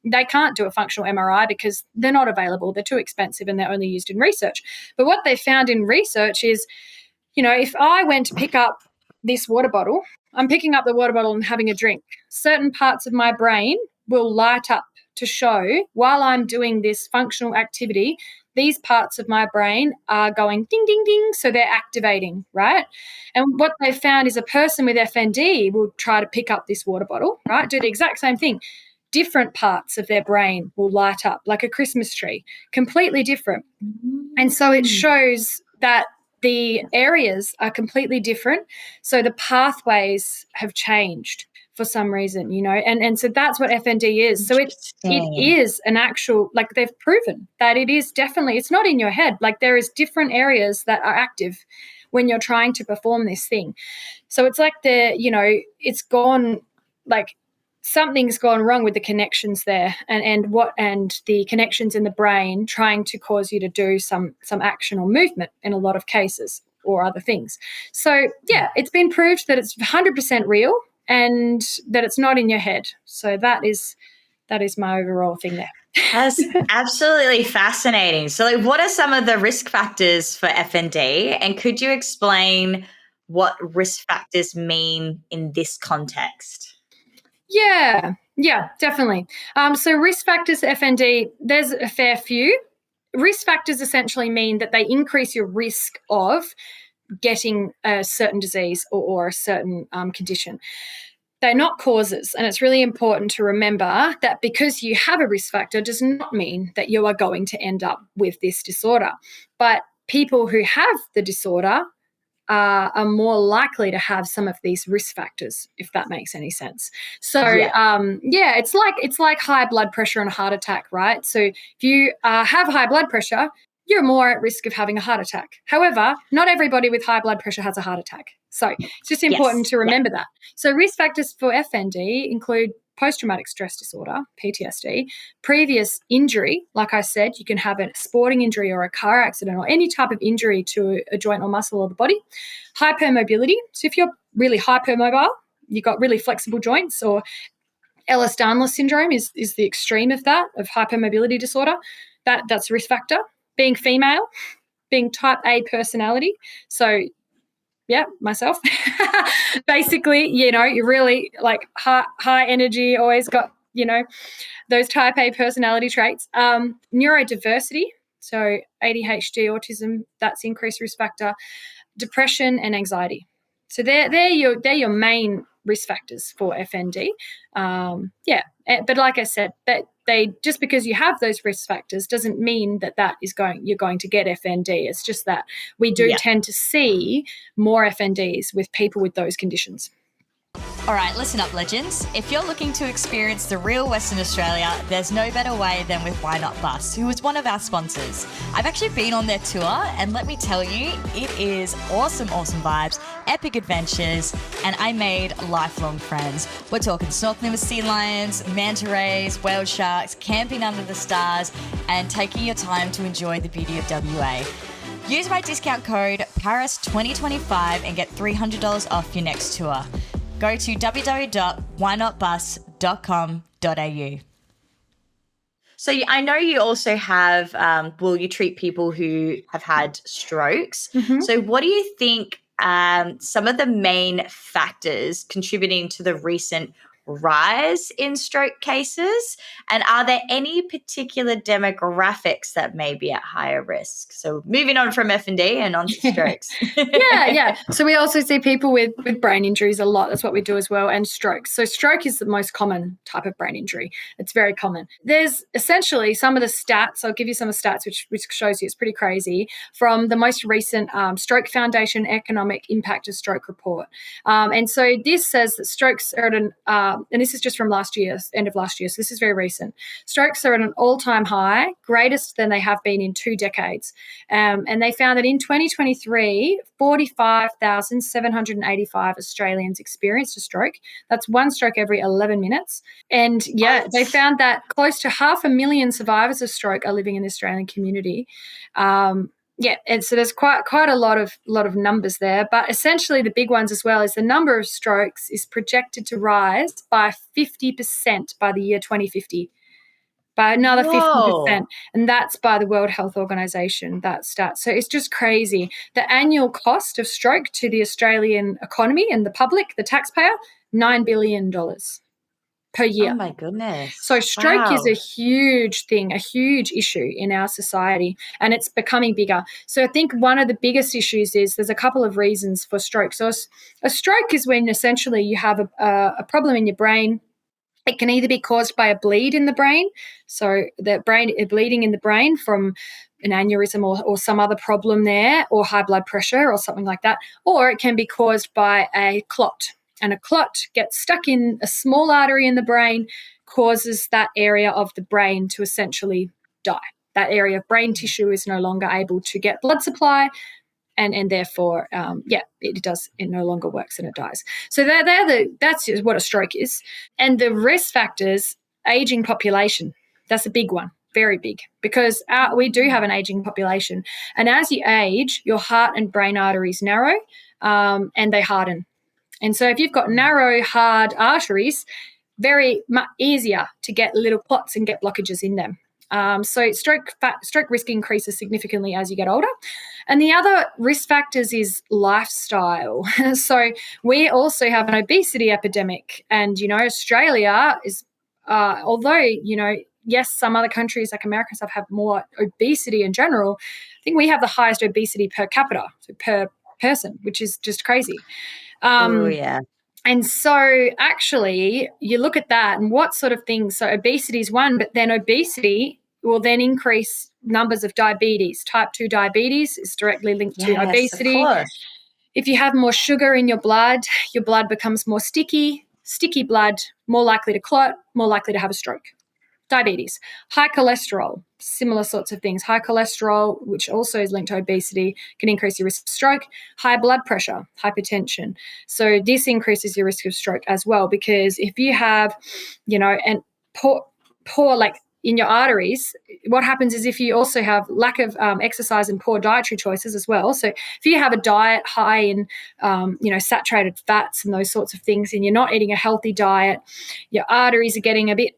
they can't do a functional MRI because they're not available. They're too expensive, and they're only used in research. But what they found in research is, if I went to pick up this water bottle, I'm picking up the water bottle and having a drink. Certain parts of my brain will light up to show, while I'm doing this functional activity, these parts of my brain are going ding, ding, ding. So they're activating, right? And what they found is a person with FND will try to pick up this water bottle, right? Do the exact same thing. Different parts of their brain will light up like a Christmas tree, completely different. And so it shows that the areas are completely different. So the pathways have changed for some reason, and so that's what FND is. So it is an actual, like, they've proven that it is definitely, it's not in your head. Like, there is different areas that are active when you're trying to perform this thing. So it's like it's gone, like, something's gone wrong with the connections there, and the connections in the brain trying to cause you to do some action or movement in a lot of cases, or other things. So it's been proved that it's 100% real and that it's not in your head. So that is my overall thing there. That's absolutely fascinating. So, what are some of the risk factors for FND, and could you explain what risk factors mean in this context? Yeah, definitely. So risk factors for FND, there's a fair few. Risk factors essentially mean that they increase your risk of getting a certain disease or a certain condition. They're not causes, and it's really important to remember that because you have a risk factor does not mean that you are going to end up with this disorder. But people who have the disorder are more likely to have some of these risk factors, if that makes any sense. So, it's like high blood pressure and a heart attack, right? So if you have high blood pressure, you're more at risk of having a heart attack. However, not everybody with high blood pressure has a heart attack. So it's just important to remember that. So risk factors for FND include post-traumatic stress disorder, PTSD, previous injury. Like I said, you can have a sporting injury or a car accident or any type of injury to a joint or muscle of the body. Hypermobility. So if you're really hypermobile, you've got really flexible joints, or Ehlers-Danlos syndrome is the extreme of that, of hypermobility disorder. That's a risk factor. Being female, being type A personality. So myself. Basically, you're really like high energy, always got, those type A personality traits. Neurodiversity, so ADHD, autism, that's increased risk factor. Depression and anxiety. So they're your main risk factors for FND. But like I said, that they just because you have those risk factors doesn't mean that you're going to get FND. It's just that we do tend to see more FNDs with people with those conditions. All right, listen up, legends. If you're looking to experience the real Western Australia, there's no better way than with Why Not Bus, who is one of our sponsors. I've actually been on their tour, and let me tell you, it is awesome vibes, epic adventures, and I made lifelong friends. We're talking snorkeling with sea lions, manta rays, whale sharks, camping under the stars, and taking your time to enjoy the beauty of WA. Use my discount code PARIS2025 and get $300 off your next tour. Go to www.whynotbus.com.au. So I know you also have, you treat people who have had strokes. Mm-hmm. So what do you think some of the main factors contributing to the recent rise in stroke cases? And are there any particular demographics that may be at higher risk? So moving on from FND and on to strokes. Yeah. So we also see people with brain injuries a lot. That's what we do as well, and strokes. So stroke is the most common type of brain injury. It's very common. There's essentially some of the stats. I'll give you some of the stats, which shows you it's pretty crazy, from the most recent Stroke Foundation Economic Impact of Stroke report. And so this says that strokes are at an and this is just from last year, end of last year, so this is very recent. Strokes are at an all-time high, greatest than they have been in 2 decades. And they found that in 2023, 45,785 Australians experienced a stroke. That's 1 stroke every 11 minutes. And they found that close to 500,000 survivors of stroke are living in the Australian community. And so there's quite a lot of numbers there, but essentially the big ones as well is the number of strokes is projected to rise by 50% by the year 2050, by another 50%, and that's by the World Health Organization, that stat. So it's just crazy. The annual cost of stroke to the Australian economy and the public, the taxpayer, $9 billion per year. Oh my goodness. So stroke is a huge thing, a huge issue in our society, and it's becoming bigger. So I think one of the biggest issues is there's a couple of reasons for stroke. So a stroke is when essentially you have a problem in your brain. It can either be caused by a bleed in the brain, so the brain bleeding in the brain from an aneurysm or some other problem there, or high blood pressure or something like that, or it can be caused by a clot. And a clot gets stuck in a small artery in the brain, causes that area of the brain to essentially die. That area of brain tissue is no longer able to get blood supply, and therefore, it no longer works and it dies. So that's what a stroke is. And the risk factors, aging population, that's a big one, very big, because we do have an aging population. And as you age, your heart and brain arteries narrow and they harden. And so if you've got narrow, hard arteries, very much easier to get little clots and get blockages in them. So stroke risk increases significantly as you get older. And the other risk factors is lifestyle. So we also have an obesity epidemic. And, Australia is, although, yes, some other countries like America have more obesity in general, I think we have the highest obesity per capita, so per person, which is just crazy. And so actually you look at that and what sort of things, so obesity is one, but then obesity will then increase numbers of diabetes. Type 2 diabetes is directly linked to obesity. If you have more sugar in your blood becomes more sticky blood, more likely to clot, more likely to have a stroke. Diabetes. High cholesterol, similar sorts of things. High cholesterol, which also is linked to obesity, can increase your risk of stroke. High blood pressure, hypertension. So this increases your risk of stroke as well, because if you have, and poor in your arteries, what happens is if you also have lack of exercise and poor dietary choices as well. So if you have a diet high in, saturated fats and those sorts of things, and you're not eating a healthy diet, your arteries are getting a bit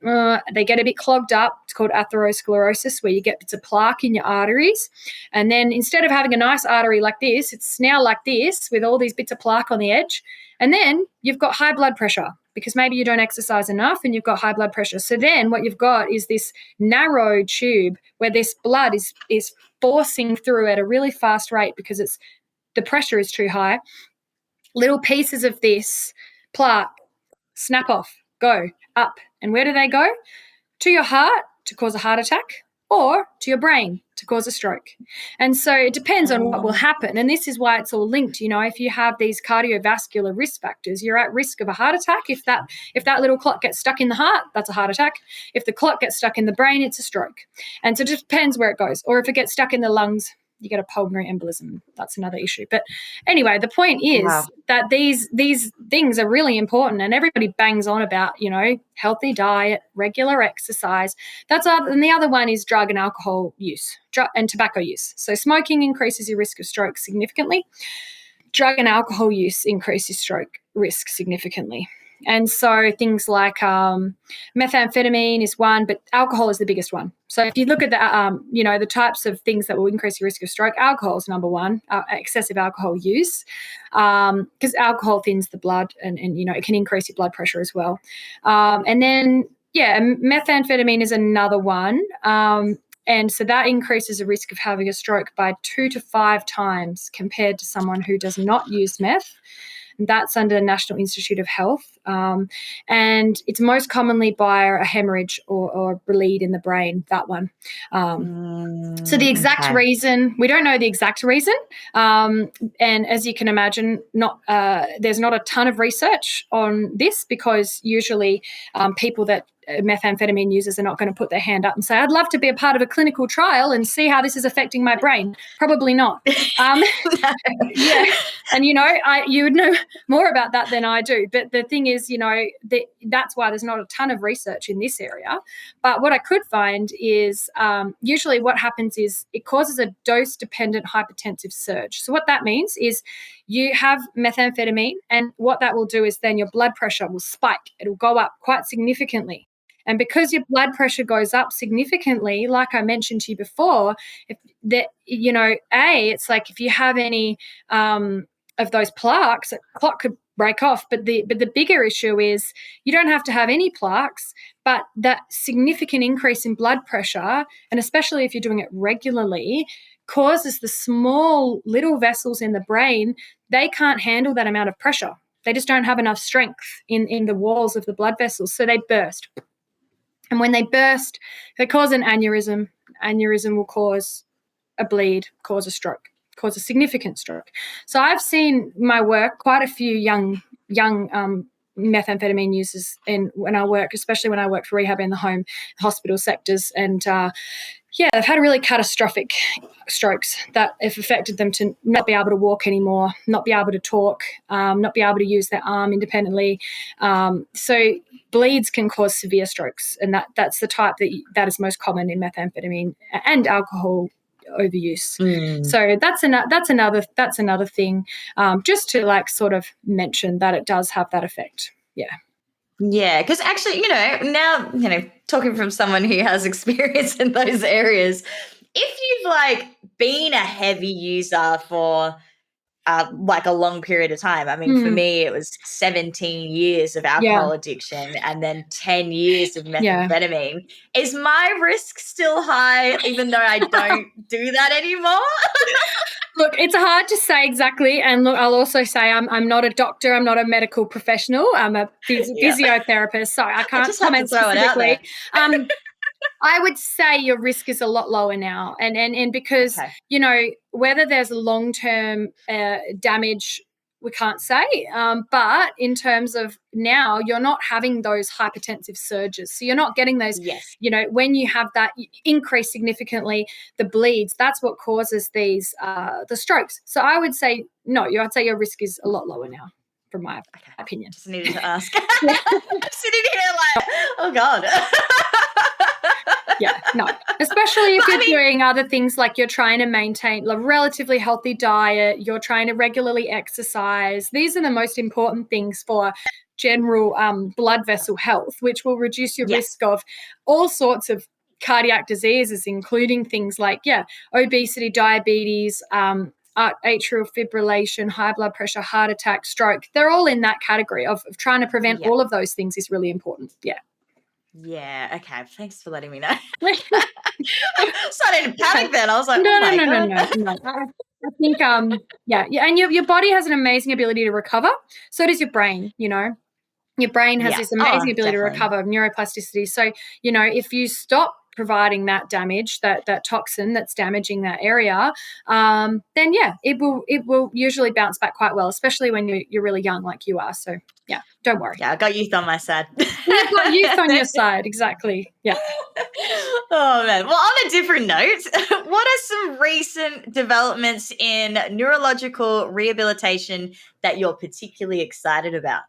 clogged up. It's called atherosclerosis, where you get bits of plaque in your arteries. And then instead of having a nice artery like this, it's now like this with all these bits of plaque on the edge. And then you've got high blood pressure, because maybe you don't exercise enough and you've got high blood pressure. So then what you've got is this narrow tube where this blood is forcing through at a really fast rate because the pressure is too high. Little pieces of this plaque snap off, go up. And where do they go? to your heart to cause a heart attack, or to your brain to cause a stroke. And so it depends on what will happen. And this is why it's all linked. If you have these cardiovascular risk factors, you're at risk of a heart attack. If that little clot gets stuck in the heart, that's a heart attack. If the clot gets stuck in the brain, it's a stroke. And so it just depends where it goes. Or if it gets stuck in the lungs, you get a pulmonary embolism. That's another issue. But anyway, the point is that these things are really important, and everybody bangs on about, healthy diet, regular exercise. And the other one is drug and alcohol use, and tobacco use. So smoking increases your risk of stroke significantly. Drug and alcohol use increases stroke risk significantly. And so things like methamphetamine is one, but alcohol is the biggest one. So if you look at the types of things that will increase your risk of stroke, alcohol is number one, excessive alcohol use, because alcohol thins the blood and it can increase your blood pressure as well. And then, methamphetamine is another one. And so that increases the risk of having a stroke by 2 to 5 times compared to someone who does not use meth. That's under the National Institute of Health. And it's most commonly by a hemorrhage or bleed in the brain, that one. So the exact reason, we don't know the exact reason. And as you can imagine, there's not a ton of research on this, because usually people that methamphetamine users are not going to put their hand up and say, I'd love to be a part of a clinical trial and see how this is affecting my brain. Probably not. Yeah. And, you would know more about that than I do. But the thing is, that's why there's not a ton of research in this area. But what I could find is usually what happens is it causes a dose-dependent hypertensive surge. So what that means is you have methamphetamine, and what that will do is then your blood pressure will spike. It'll go up quite significantly. And because your blood pressure goes up significantly, like I mentioned to you before, it's like if you have any of those plaques, a clot could break off. But the bigger issue is you don't have to have any plaques, but that significant increase in blood pressure, and especially if you're doing it regularly, causes the small little vessels in the brain, they can't handle that amount of pressure. They just don't have enough strength in the walls of the blood vessels, so they burst. And when they burst, they cause an aneurysm. Aneurysm will cause a bleed, cause a stroke, cause a significant stroke. So I've seen my work, quite a few young methamphetamine users when I work, especially when I work for rehab in the home hospital sectors. And they've had really catastrophic strokes that have affected them to not be able to walk anymore, not be able to talk, not be able to use their arm independently. So bleeds can cause severe strokes, and that's the type that is most common in methamphetamine and alcohol overuse. So that's another thing, just to sort of mention that it does have that effect. Yeah, because actually, now, talking from someone who has experience in those areas, if you've been a heavy user for a long period of time, I mean, for me, it was 17 years of alcohol addiction and then 10 years of methamphetamine. Is my risk still high, even though I don't do that anymore? Look, it's hard to say exactly. And look, I'll also say I'm not a doctor. I'm not a medical professional. I'm a physiotherapist. So I can't comment specifically. I would say your risk is a lot lower now. And because, whether there's long-term damage, we can't say. But in terms of now, you're not having those hypertensive surges. So you're not getting those, when you have that increase significantly, the bleeds, that's what causes these, the strokes. So I would say, no, I'd say your risk is a lot lower now, from my opinion. Just needed to ask. I'm sitting here oh God. No, especially if you're doing other things, like you're trying to maintain a relatively healthy diet, you're trying to regularly exercise. These are the most important things for general blood vessel health, which will reduce your risk of all sorts of cardiac diseases, including things like, obesity, diabetes, atrial fibrillation, high blood pressure, heart attack, stroke. They're all in that category of trying to prevent all of those things is really important. Yeah, okay. Thanks for letting me know. I started to panic then. I was like, no. God. I think, and your body has an amazing ability to recover. So does your brain, Your brain has Yeah. this amazing Oh, ability to definitely. recover neuroplasticity. So, if you stop providing that damage, that toxin that's damaging that area, then yeah, it will usually bounce back quite well, especially when you're really young like you are. So yeah, don't worry. Yeah, I got youth on my side. You've got youth on your side, exactly. Yeah. Oh man. Well, on a different note, what are some recent developments in neurological rehabilitation that you're particularly excited about?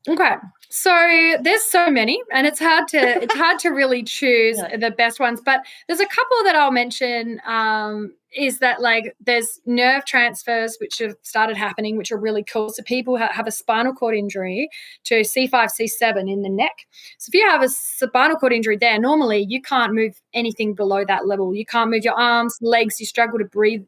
Okay. So there's so many, and it's hard to really choose Yeah. the best ones, but there's a couple that I'll mention. Is that like there's nerve transfers which have started happening, which are really cool. So people have a spinal cord injury to C5, C7 in the neck. So if you have a spinal cord injury there, normally you can't move anything below that level. You can't move your arms, legs. You struggle to breathe.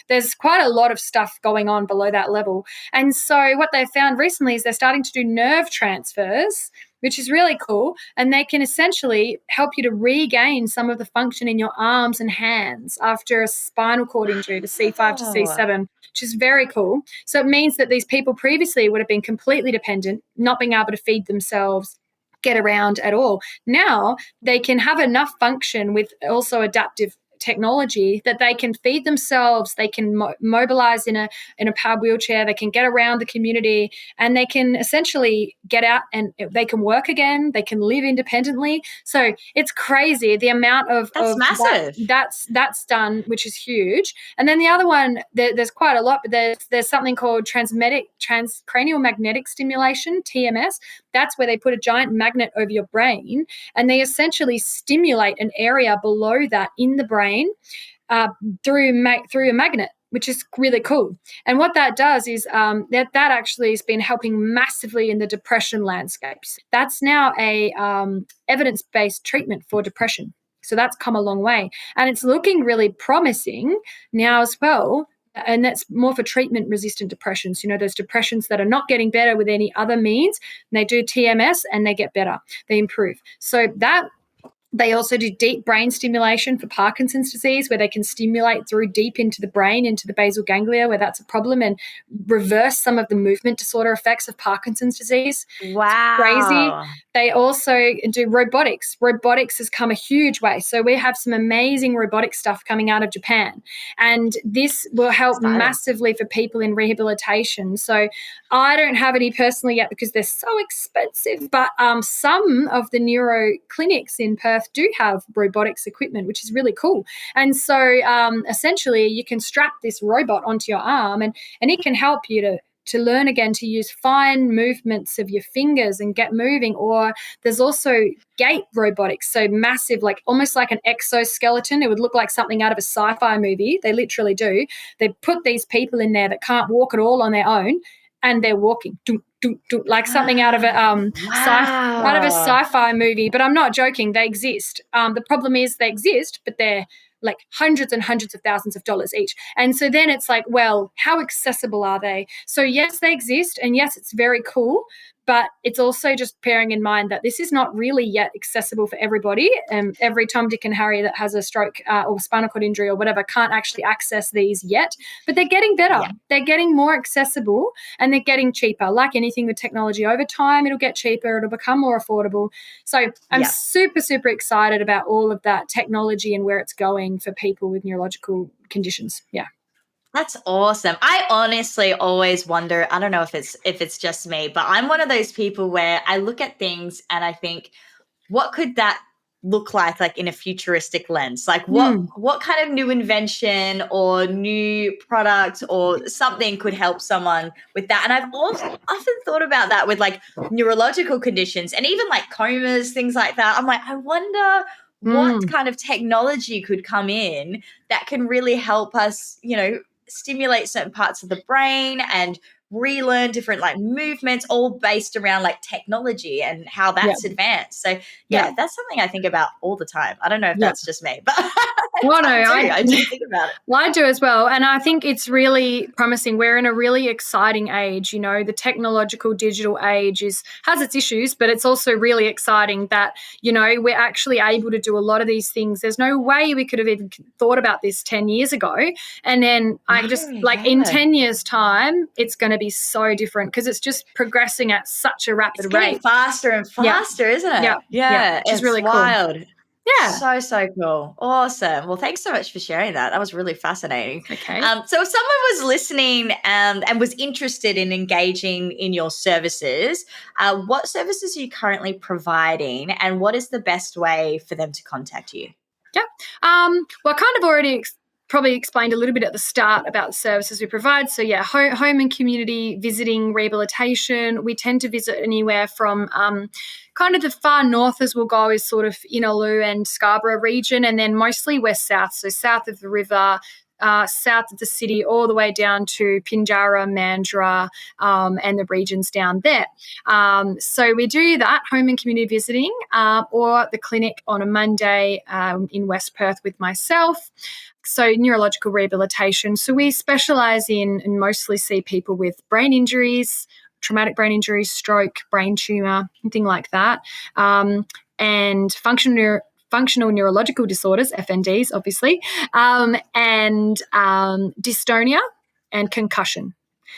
There's quite a lot of stuff going on below that level. And so what they've found recently is they're starting to do nerve transfers, which is really cool. And they can essentially help you to regain some of the function in your arms and hands after a spinal cord injury to C5 to Wow. C7, which is very cool. So it means that these people previously would have been completely dependent, not being able to feed themselves, get around at all. Now they can have enough function with also adaptive technology that they can feed themselves, they can mobilize in a powered wheelchair, they can get around the community, and they can essentially get out and they can work again, they can live independently. So it's crazy the amount That's of that massive. that's done, which is huge. And then the other one, there's quite a lot, but there's something called transcranial magnetic stimulation, TMS. That's where they put a giant magnet over your brain and they essentially stimulate an area below that in the brain uh, through a magnet, which is really cool. And what that does is that actually has been helping massively in the depression landscapes. That's now a evidence-based treatment for depression. So that's come a long way, and it's looking really promising now as well. And that's more for treatment-resistant depressions. Those depressions that are not getting better with any other means. And they do TMS and they get better. They improve. So that they also do deep brain stimulation for Parkinson's disease, where they can stimulate through deep into the brain, into the basal ganglia, where that's a problem, and reverse some of the movement disorder effects of Parkinson's disease. It's crazy. Wow. They also do robotics. Robotics has come a huge way. So we have some amazing robotic stuff coming out of Japan. And this will help Exciting. massively for people in rehabilitation. So I don't have any personally yet because they're so expensive, but some of the neuro clinics in Perth do have robotics equipment, which is really cool. And so essentially you can strap this robot onto your arm and it can help you to learn again to use fine movements of your fingers and get moving. Or there's also gait robotics, so massive, like almost like an exoskeleton. It would look like something out of a sci-fi movie. They literally do. They put these people in there that can't walk at all on their own, and they're walking like something out of out of a Wow. sci-fi movie. But I'm not joking. They exist. The problem is they exist, but they're like hundreds and hundreds of thousands of dollars each. And so then it's like, well, how accessible are they? So yes, they exist. And yes, it's very cool. But it's also just bearing in mind that this is not really yet accessible for everybody. Every Tom, Dick, and Harry that has a stroke or spinal cord injury or whatever can't actually access these yet. But they're getting better. Yeah. They're getting more accessible and they're getting cheaper. Like anything with technology, over time, it'll get cheaper. It'll become more affordable. So I'm Yeah. super, super excited about all of that technology and where it's going for people with neurological conditions. Yeah. That's awesome. I honestly always wonder, I don't know if it's just me, but I'm one of those people where I look at things and I think, what could that look like in a futuristic lens? Like what kind of new invention or new product or something could help someone with that? And I've also often thought about that with like neurological conditions and even like comas, things like that. I'm like, I wonder what kind of technology could come in that can really help us, stimulate certain parts of the brain and relearn different like movements, all based around like technology and how Yeah. that's advanced. So Yeah. yeah, that's something I think about all the time. I don't know if Yeah. that's just me, but Well, no, I do think about it. Well, I do as well. And I think it's really promising. We're in a really exciting age. You know, the technological digital age has its issues, but it's also really exciting that, you know, we're actually able to do a lot of these things. There's no way we could have even thought about this 10 years ago. And then in 10 years' time, it's going to be so different because it's just progressing at such a rapid rate. Getting faster and faster, isn't it? Yeah. Which is really wild. cool. Yeah. So cool. Awesome. Well, thanks so much for sharing that. That was really fascinating. Okay. So if someone was listening and was interested in engaging in your services, what services are you currently providing and what is the best way for them to contact you? Yeah. Well, I kind of already probably explained a little bit at the start about the services we provide. So yeah, home and community visiting, rehabilitation. We tend to visit anywhere from kind of the far north as we'll go is sort of Innaloo and Scarborough region, and then mostly west south, so south of the river, south of the city, all the way down to Pinjarra, Mandurah, and the regions down there. So we do that, home and community visiting, or the clinic on a Monday in West Perth with myself. So neurological rehabilitation. So we specialise in and mostly see people with brain injuries, traumatic brain injuries, stroke, brain tumour, anything like that, and functional neurological disorders, FNDs, obviously, and dystonia and concussion.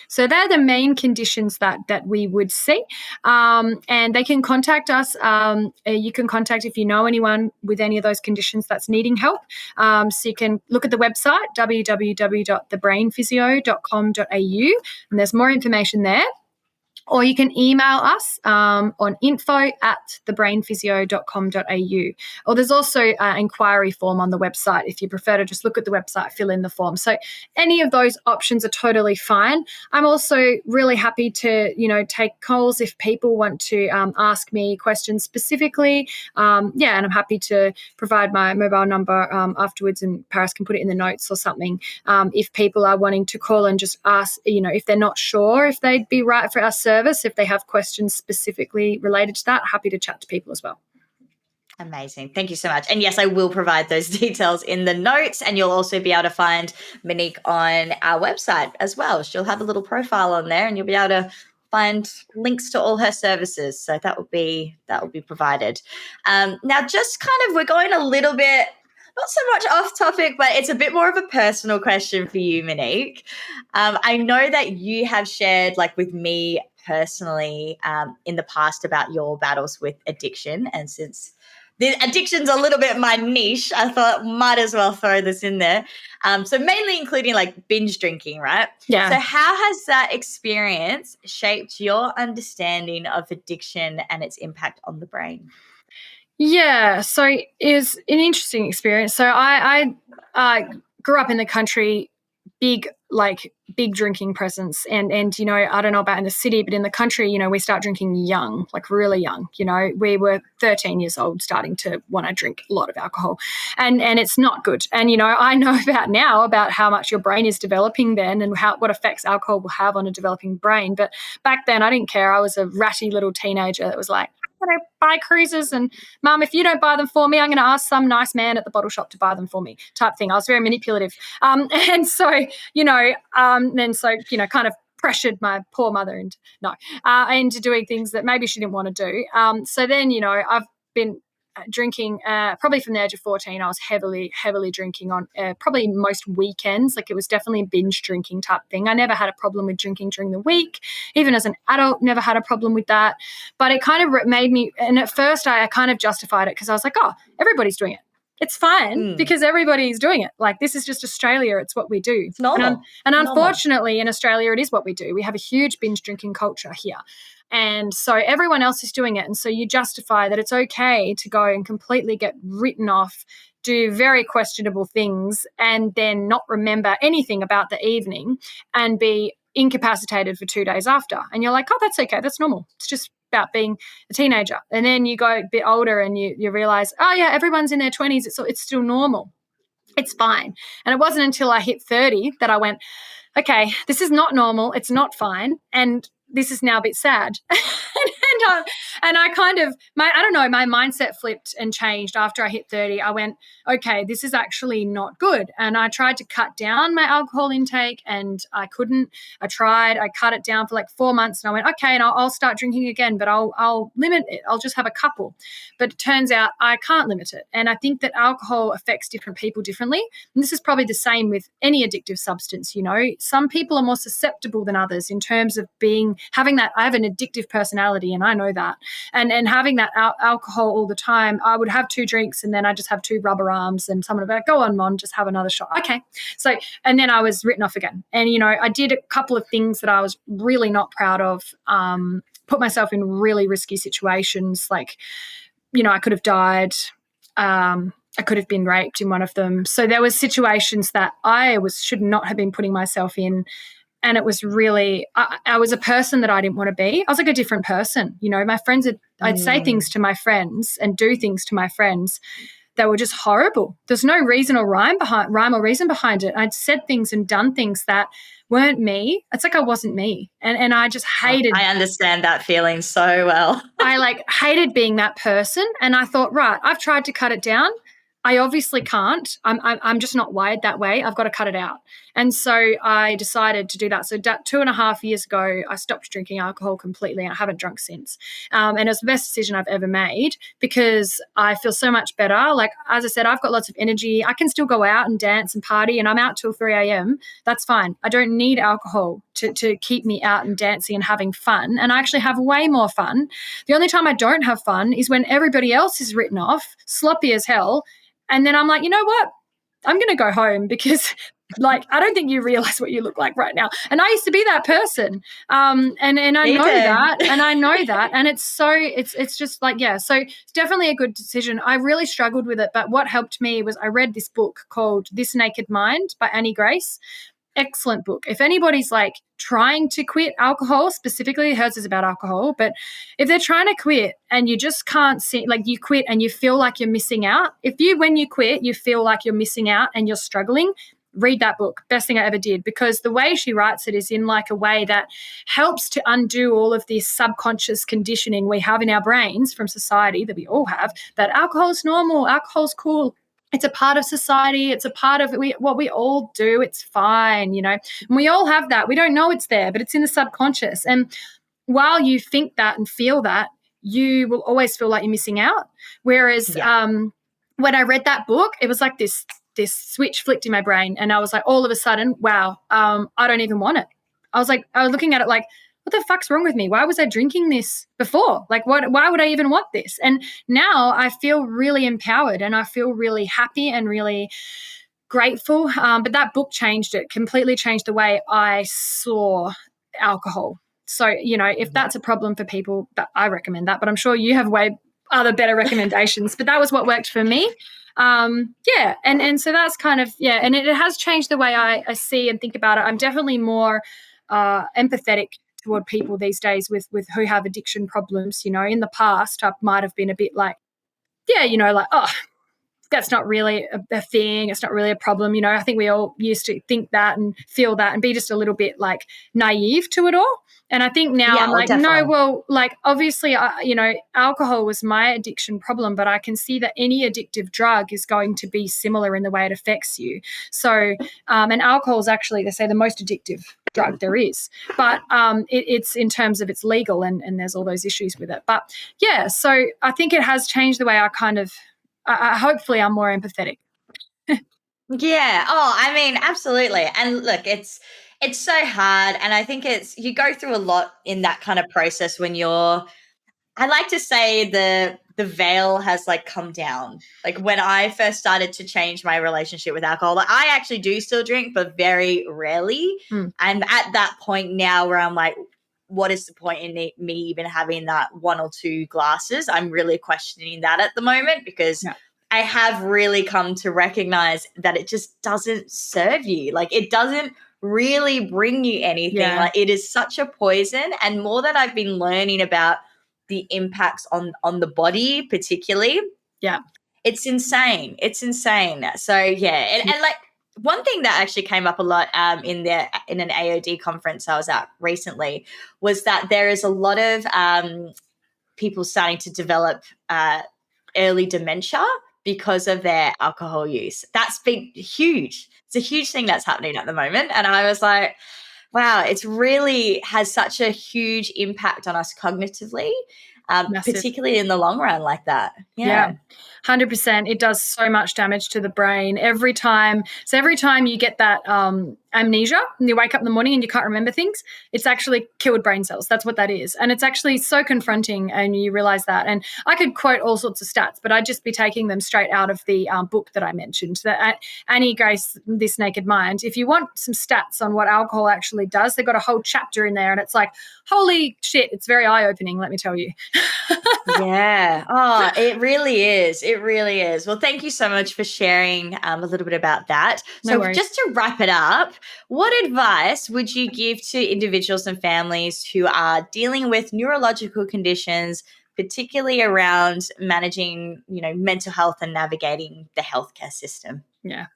So they're the main conditions that we would see. And they can contact us. You can contact if you know anyone with any of those conditions that's needing help. So you can look at the website, www.thebrainphysio.com.au, and there's more information there. Or you can email us on info@thebrainphysio.com.au. Or there's also an inquiry form on the website if you prefer to just look at the website, fill in the form. So any of those options are totally fine. I'm also really happy to, take calls if people want to ask me questions specifically. And I'm happy to provide my mobile number afterwards, and Paris can put it in the notes or something if people are wanting to call and just ask, if they're not sure if they'd be right for our service. If they have questions specifically related to that, happy to chat to people as well. Amazing. Thank you so much. And yes, I will provide those details in the notes, and you'll also be able to find Monique on our website as well. She'll have a little profile on there and you'll be able to find links to all her services. So that will be provided. Now, just we're going a little bit, not so much off topic, but it's a bit more of a personal question for you, Monique. I know that you have shared with me personally in the past about your battles with addiction. And since the addiction's a little bit my niche, I thought might as well throw this in there. So mainly including binge drinking, right? Yeah. So how has that experience shaped your understanding of addiction and its impact on the brain? Yeah, so it was an interesting experience. So I grew up in the country, big drinking presence, and I don't know about in the city, but in the country, we start drinking young, really young. We were 13 years old starting to want to drink a lot of alcohol, and it's not good. And I know about how much your brain is developing then, and what effects alcohol will have on a developing brain. But back then, I didn't care. I was a ratty little teenager that was like, I'm going to buy cruises, and Mum, if you don't buy them for me, I'm going to ask some nice man at the bottle shop to buy them for me, type thing. I was very manipulative. And so, kind of pressured my poor mother into doing things that maybe she didn't want to do. So then, I've been drinking probably from the age of 14. I was heavily drinking on probably most weekends. It was definitely a binge drinking type thing. I never had a problem with drinking during the week. Even as an adult, never had a problem with that. But it kind of made me, and at first I kind of justified it because I was like, oh, everybody's doing it. It's fine because everybody's doing it. This is just Australia. It's what we do. It's normal. And unfortunately, in Australia, it is what we do. We have a huge binge drinking culture here. And so everyone else is doing it. And so you justify that it's okay to go and completely get written off, do very questionable things, and then not remember anything about the evening and be incapacitated for 2 days after. And you're like, oh, that's okay. That's normal. It's just about being a teenager. And then you go a bit older and you realize, oh, yeah, everyone's in their 20s. It's still normal. It's fine. And it wasn't until I hit 30 that I went, okay, this is not normal. It's not fine. And this is now a bit sad. And And I kind of, my mindset flipped and changed after I hit 30. I went, okay, this is actually not good. And I tried to cut down my alcohol intake and I couldn't. I cut it down for like 4 months and I went, okay, and I'll start drinking again, but I'll limit it. I'll just have a couple. But it turns out I can't limit it. And I think that alcohol affects different people differently. And this is probably the same with any addictive substance. You know, some people are more susceptible than others in terms of having that. I have an addictive personality and I know that. And having that alcohol all the time, I would have 2 drinks and then I just have 2 rubber arms and someone would be like, go on, Mon, just have another shot. Okay. So, and then I was written off again. And, you know, I did a couple of things that I was really not proud of, put myself in really risky situations. Like, you know, I could have died. I could have been raped in one of them. So there was situations that I should not have been putting myself in. And it was really, I was a person that I didn't want to be. I was like a different person. You know, my friends, I'd say things to my friends and do things to my friends that were just horrible. There's no reason or rhyme or reason behind it. I'd said things and done things that weren't me. It's like I wasn't me. And I just hated. I understand that feeling so well. I like hated being that person. And I thought, right, I've tried to cut it down. I obviously can't. I'm just not wired that way. I've got to cut it out. And so I decided to do that. So 2.5 years ago, I stopped drinking alcohol completely. And I haven't drunk since. And it was the best decision I've ever made because I feel so much better. Like, as I said, I've got lots of energy. I can still go out and dance and party and I'm out till 3 a.m. That's fine. I don't need alcohol to keep me out and dancing and having fun. And I actually have way more fun. The only time I don't have fun is when everybody else is written off, sloppy as hell. And then I'm like, you know what? I'm going to go home because, like, I don't think you realize what you look like right now. And I used to be that person. And I know that. And I know that. And it's just like, yeah. So it's definitely a good decision. I really struggled with it. But what helped me was I read this book called This Naked Mind by Annie Grace. Excellent book. If anybody's like trying to quit alcohol, specifically hers is about alcohol, but if they're trying to quit and you just can't see, like you quit and you feel like you're missing out, when you quit, you feel like you're missing out and you're struggling, read that book. Best thing I ever did, because the way she writes it is in like a way that helps to undo all of this subconscious conditioning we have in our brains from society that we all have, that alcohol is normal, alcohol's cool. It's a part of society. It's a part of what we all do. It's fine, you know. And we all have that. We don't know it's there, but it's in the subconscious. And while you think that and feel that, you will always feel like you're missing out. Whereas when I read that book, it was like this switch flicked in my brain. And I was like, all of a sudden, wow, I don't even want it. I was looking at it like, what the fuck's wrong with me? Why was I drinking this before? Like, why would I even want this? And now I feel really empowered and I feel really happy and really grateful. But that book changed it, completely changed the way I saw alcohol. So, you know, if that's a problem for people, I recommend that. But I'm sure you have way other better recommendations. But that was what worked for me. And so that's kind of, and it has changed the way I see and think about it. I'm definitely more empathetic toward people these days with who have addiction problems. You know, in the past, I might have been a bit like, oh, that's not really a thing. It's not really a problem. You know, I think we all used to think that and feel that and be just a little bit like naive to it all. And I think now I'm like, definitely. No, well, like obviously, alcohol was my addiction problem, but I can see that any addictive drug is going to be similar in the way it affects you. So, and alcohol is actually, they say, the most addictive drug there is. But it's in terms of it's legal and there's all those issues with it. But yeah, so I think it has changed the way I kind of, hopefully I'm more empathetic. Yeah. Oh, I mean, absolutely. And look, it's so hard. And I think you go through a lot in that kind of process when I like to say the veil has like come down. Like when I first started to change my relationship with alcohol, like I actually do still drink, but very rarely. I'm at that point now where I'm like, what is the point in me even having that 1 or 2 glasses? I'm really questioning that at the moment because I have really come to recognize that it just doesn't serve you. Like it doesn't really bring you anything. Yeah. Like it is such a poison. And more that I've been learning about the impacts on the body particularly. Yeah. It's insane. It's insane. So yeah. And like one thing that actually came up a lot in an AOD conference I was at recently was that there is a lot of people starting to develop early dementia because of their alcohol use. That's been huge. It's a huge thing that's happening at the moment. And I was like, wow, it's really has such a huge impact on us cognitively, particularly in the long run like that. Yeah. 100%. It does so much damage to the brain every time. So every time you get that amnesia and you wake up in the morning and you can't remember things, it's actually killed brain cells. That's what that is. And it's actually so confronting, and you realize that. And I could quote all sorts of stats, but I'd just be taking them straight out of the book that I mentioned, that Annie Grace, This Naked Mind. If you want some stats on what alcohol actually does, they've got a whole chapter in there, and it's like, holy shit, it's very eye-opening, let me tell you. Yeah. Oh, it really is. It really is. Well, thank you so much for sharing a little bit about that. No worries. Just to wrap it up, what advice would you give to individuals and families who are dealing with neurological conditions, particularly around managing, mental health and navigating the healthcare system? Yeah.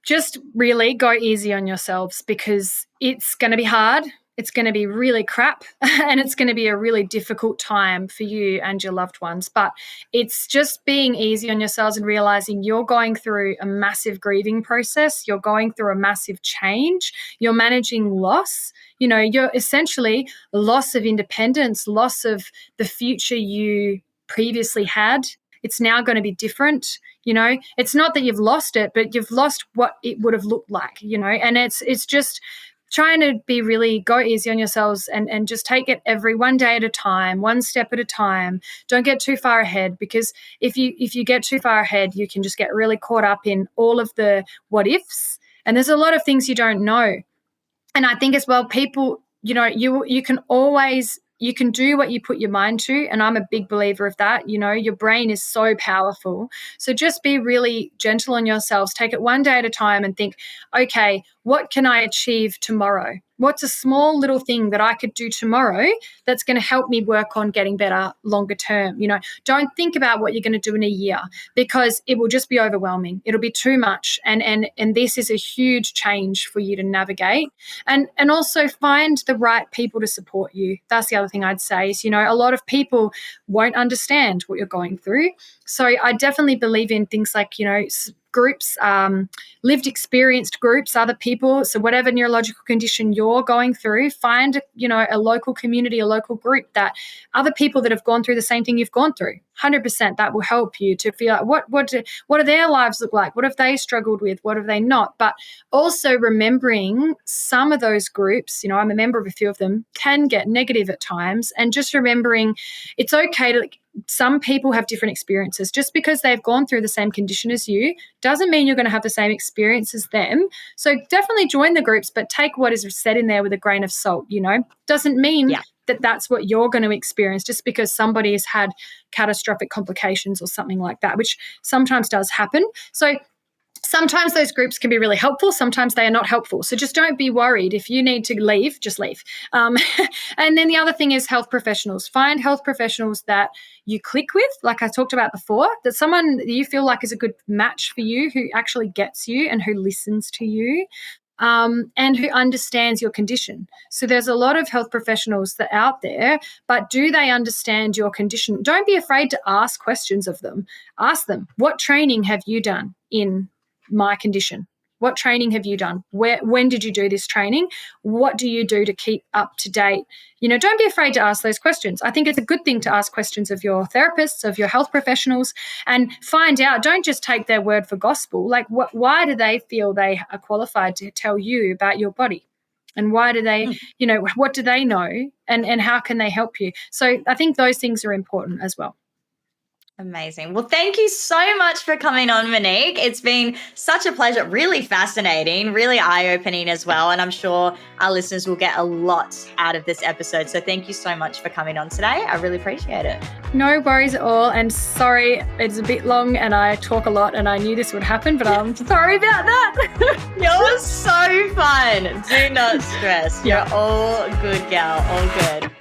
Just really go easy on yourselves, because it's going to be hard. It's going to be really crap, and it's going to be a really difficult time for you and your loved ones. But it's just being easy on yourselves and realizing you're going through a massive grieving process. You're going through a massive change. You're managing loss. You're essentially loss of independence, loss of the future you previously had. It's now going to be different. It's not that you've lost it, but you've lost what it would have looked like, and it's just trying to be really go easy on yourselves and just take it every one day at a time, one step at a time. Don't get too far ahead, because if you get too far ahead, you can just get really caught up in all of the what ifs. And there's a lot of things you don't know. And I think as well, people, you can do what you put your mind to. And I'm a big believer of that. Your brain is so powerful. So just be really gentle on yourselves. Take it one day at a time and think, okay, what can I achieve tomorrow? What's a small little thing that I could do tomorrow that's going to help me work on getting better longer term? Don't think about what you're going to do in a year, because it will just be overwhelming. It'll be too much. And this is a huge change for you to navigate. And also find the right people to support you. That's the other thing I'd say is, a lot of people won't understand what you're going through. So I definitely believe in things like, groups, lived experienced groups, other people. So whatever neurological condition you're going through, find, a local community, a local group, that other people that have gone through the same thing you've gone through. 100% that will help you to feel like what do their lives look like? What have they struggled with? What have they not? But also remembering some of those groups, I'm a member of a few of them, can get negative at times, and just remembering it's okay to some people have different experiences. Just because they've gone through the same condition as you doesn't mean you're going to have the same experience as them. So definitely join the groups, but take what is said in there with a grain of salt. Doesn't mean that that's what you're going to experience just because somebody has had catastrophic complications or something like that, which sometimes does happen. So sometimes those groups can be really helpful. Sometimes they are not helpful. So just don't be worried. If you need to leave, just leave. And then the other thing is health professionals. Find health professionals that you click with, like I talked about before, that someone that you feel like is a good match for you, who actually gets you and who listens to you. And who understands your condition. So there's a lot of health professionals that are out there, but do they understand your condition? Don't be afraid to ask questions of them. Ask them, what training have you done in my condition? What training have you done? When did you do this training? What do you do to keep up to date? Don't be afraid to ask those questions. I think it's a good thing to ask questions of your therapists, of your health professionals, and find out. Don't just take their word for gospel. Like, why do they feel they are qualified to tell you about your body? And why do they, what do they know? And how can they help you? So I think those things are important as well. Amazing. Well, thank you so much for coming on, Monique. It's been such a pleasure, really fascinating, really eye-opening as well. And I'm sure our listeners will get a lot out of this episode. So thank you so much for coming on today. I really appreciate it. No worries at all. And sorry, it's a bit long and I talk a lot and I knew this would happen, but I'm sorry about that. You're so fun. Do not stress. You're all good, gal. All good.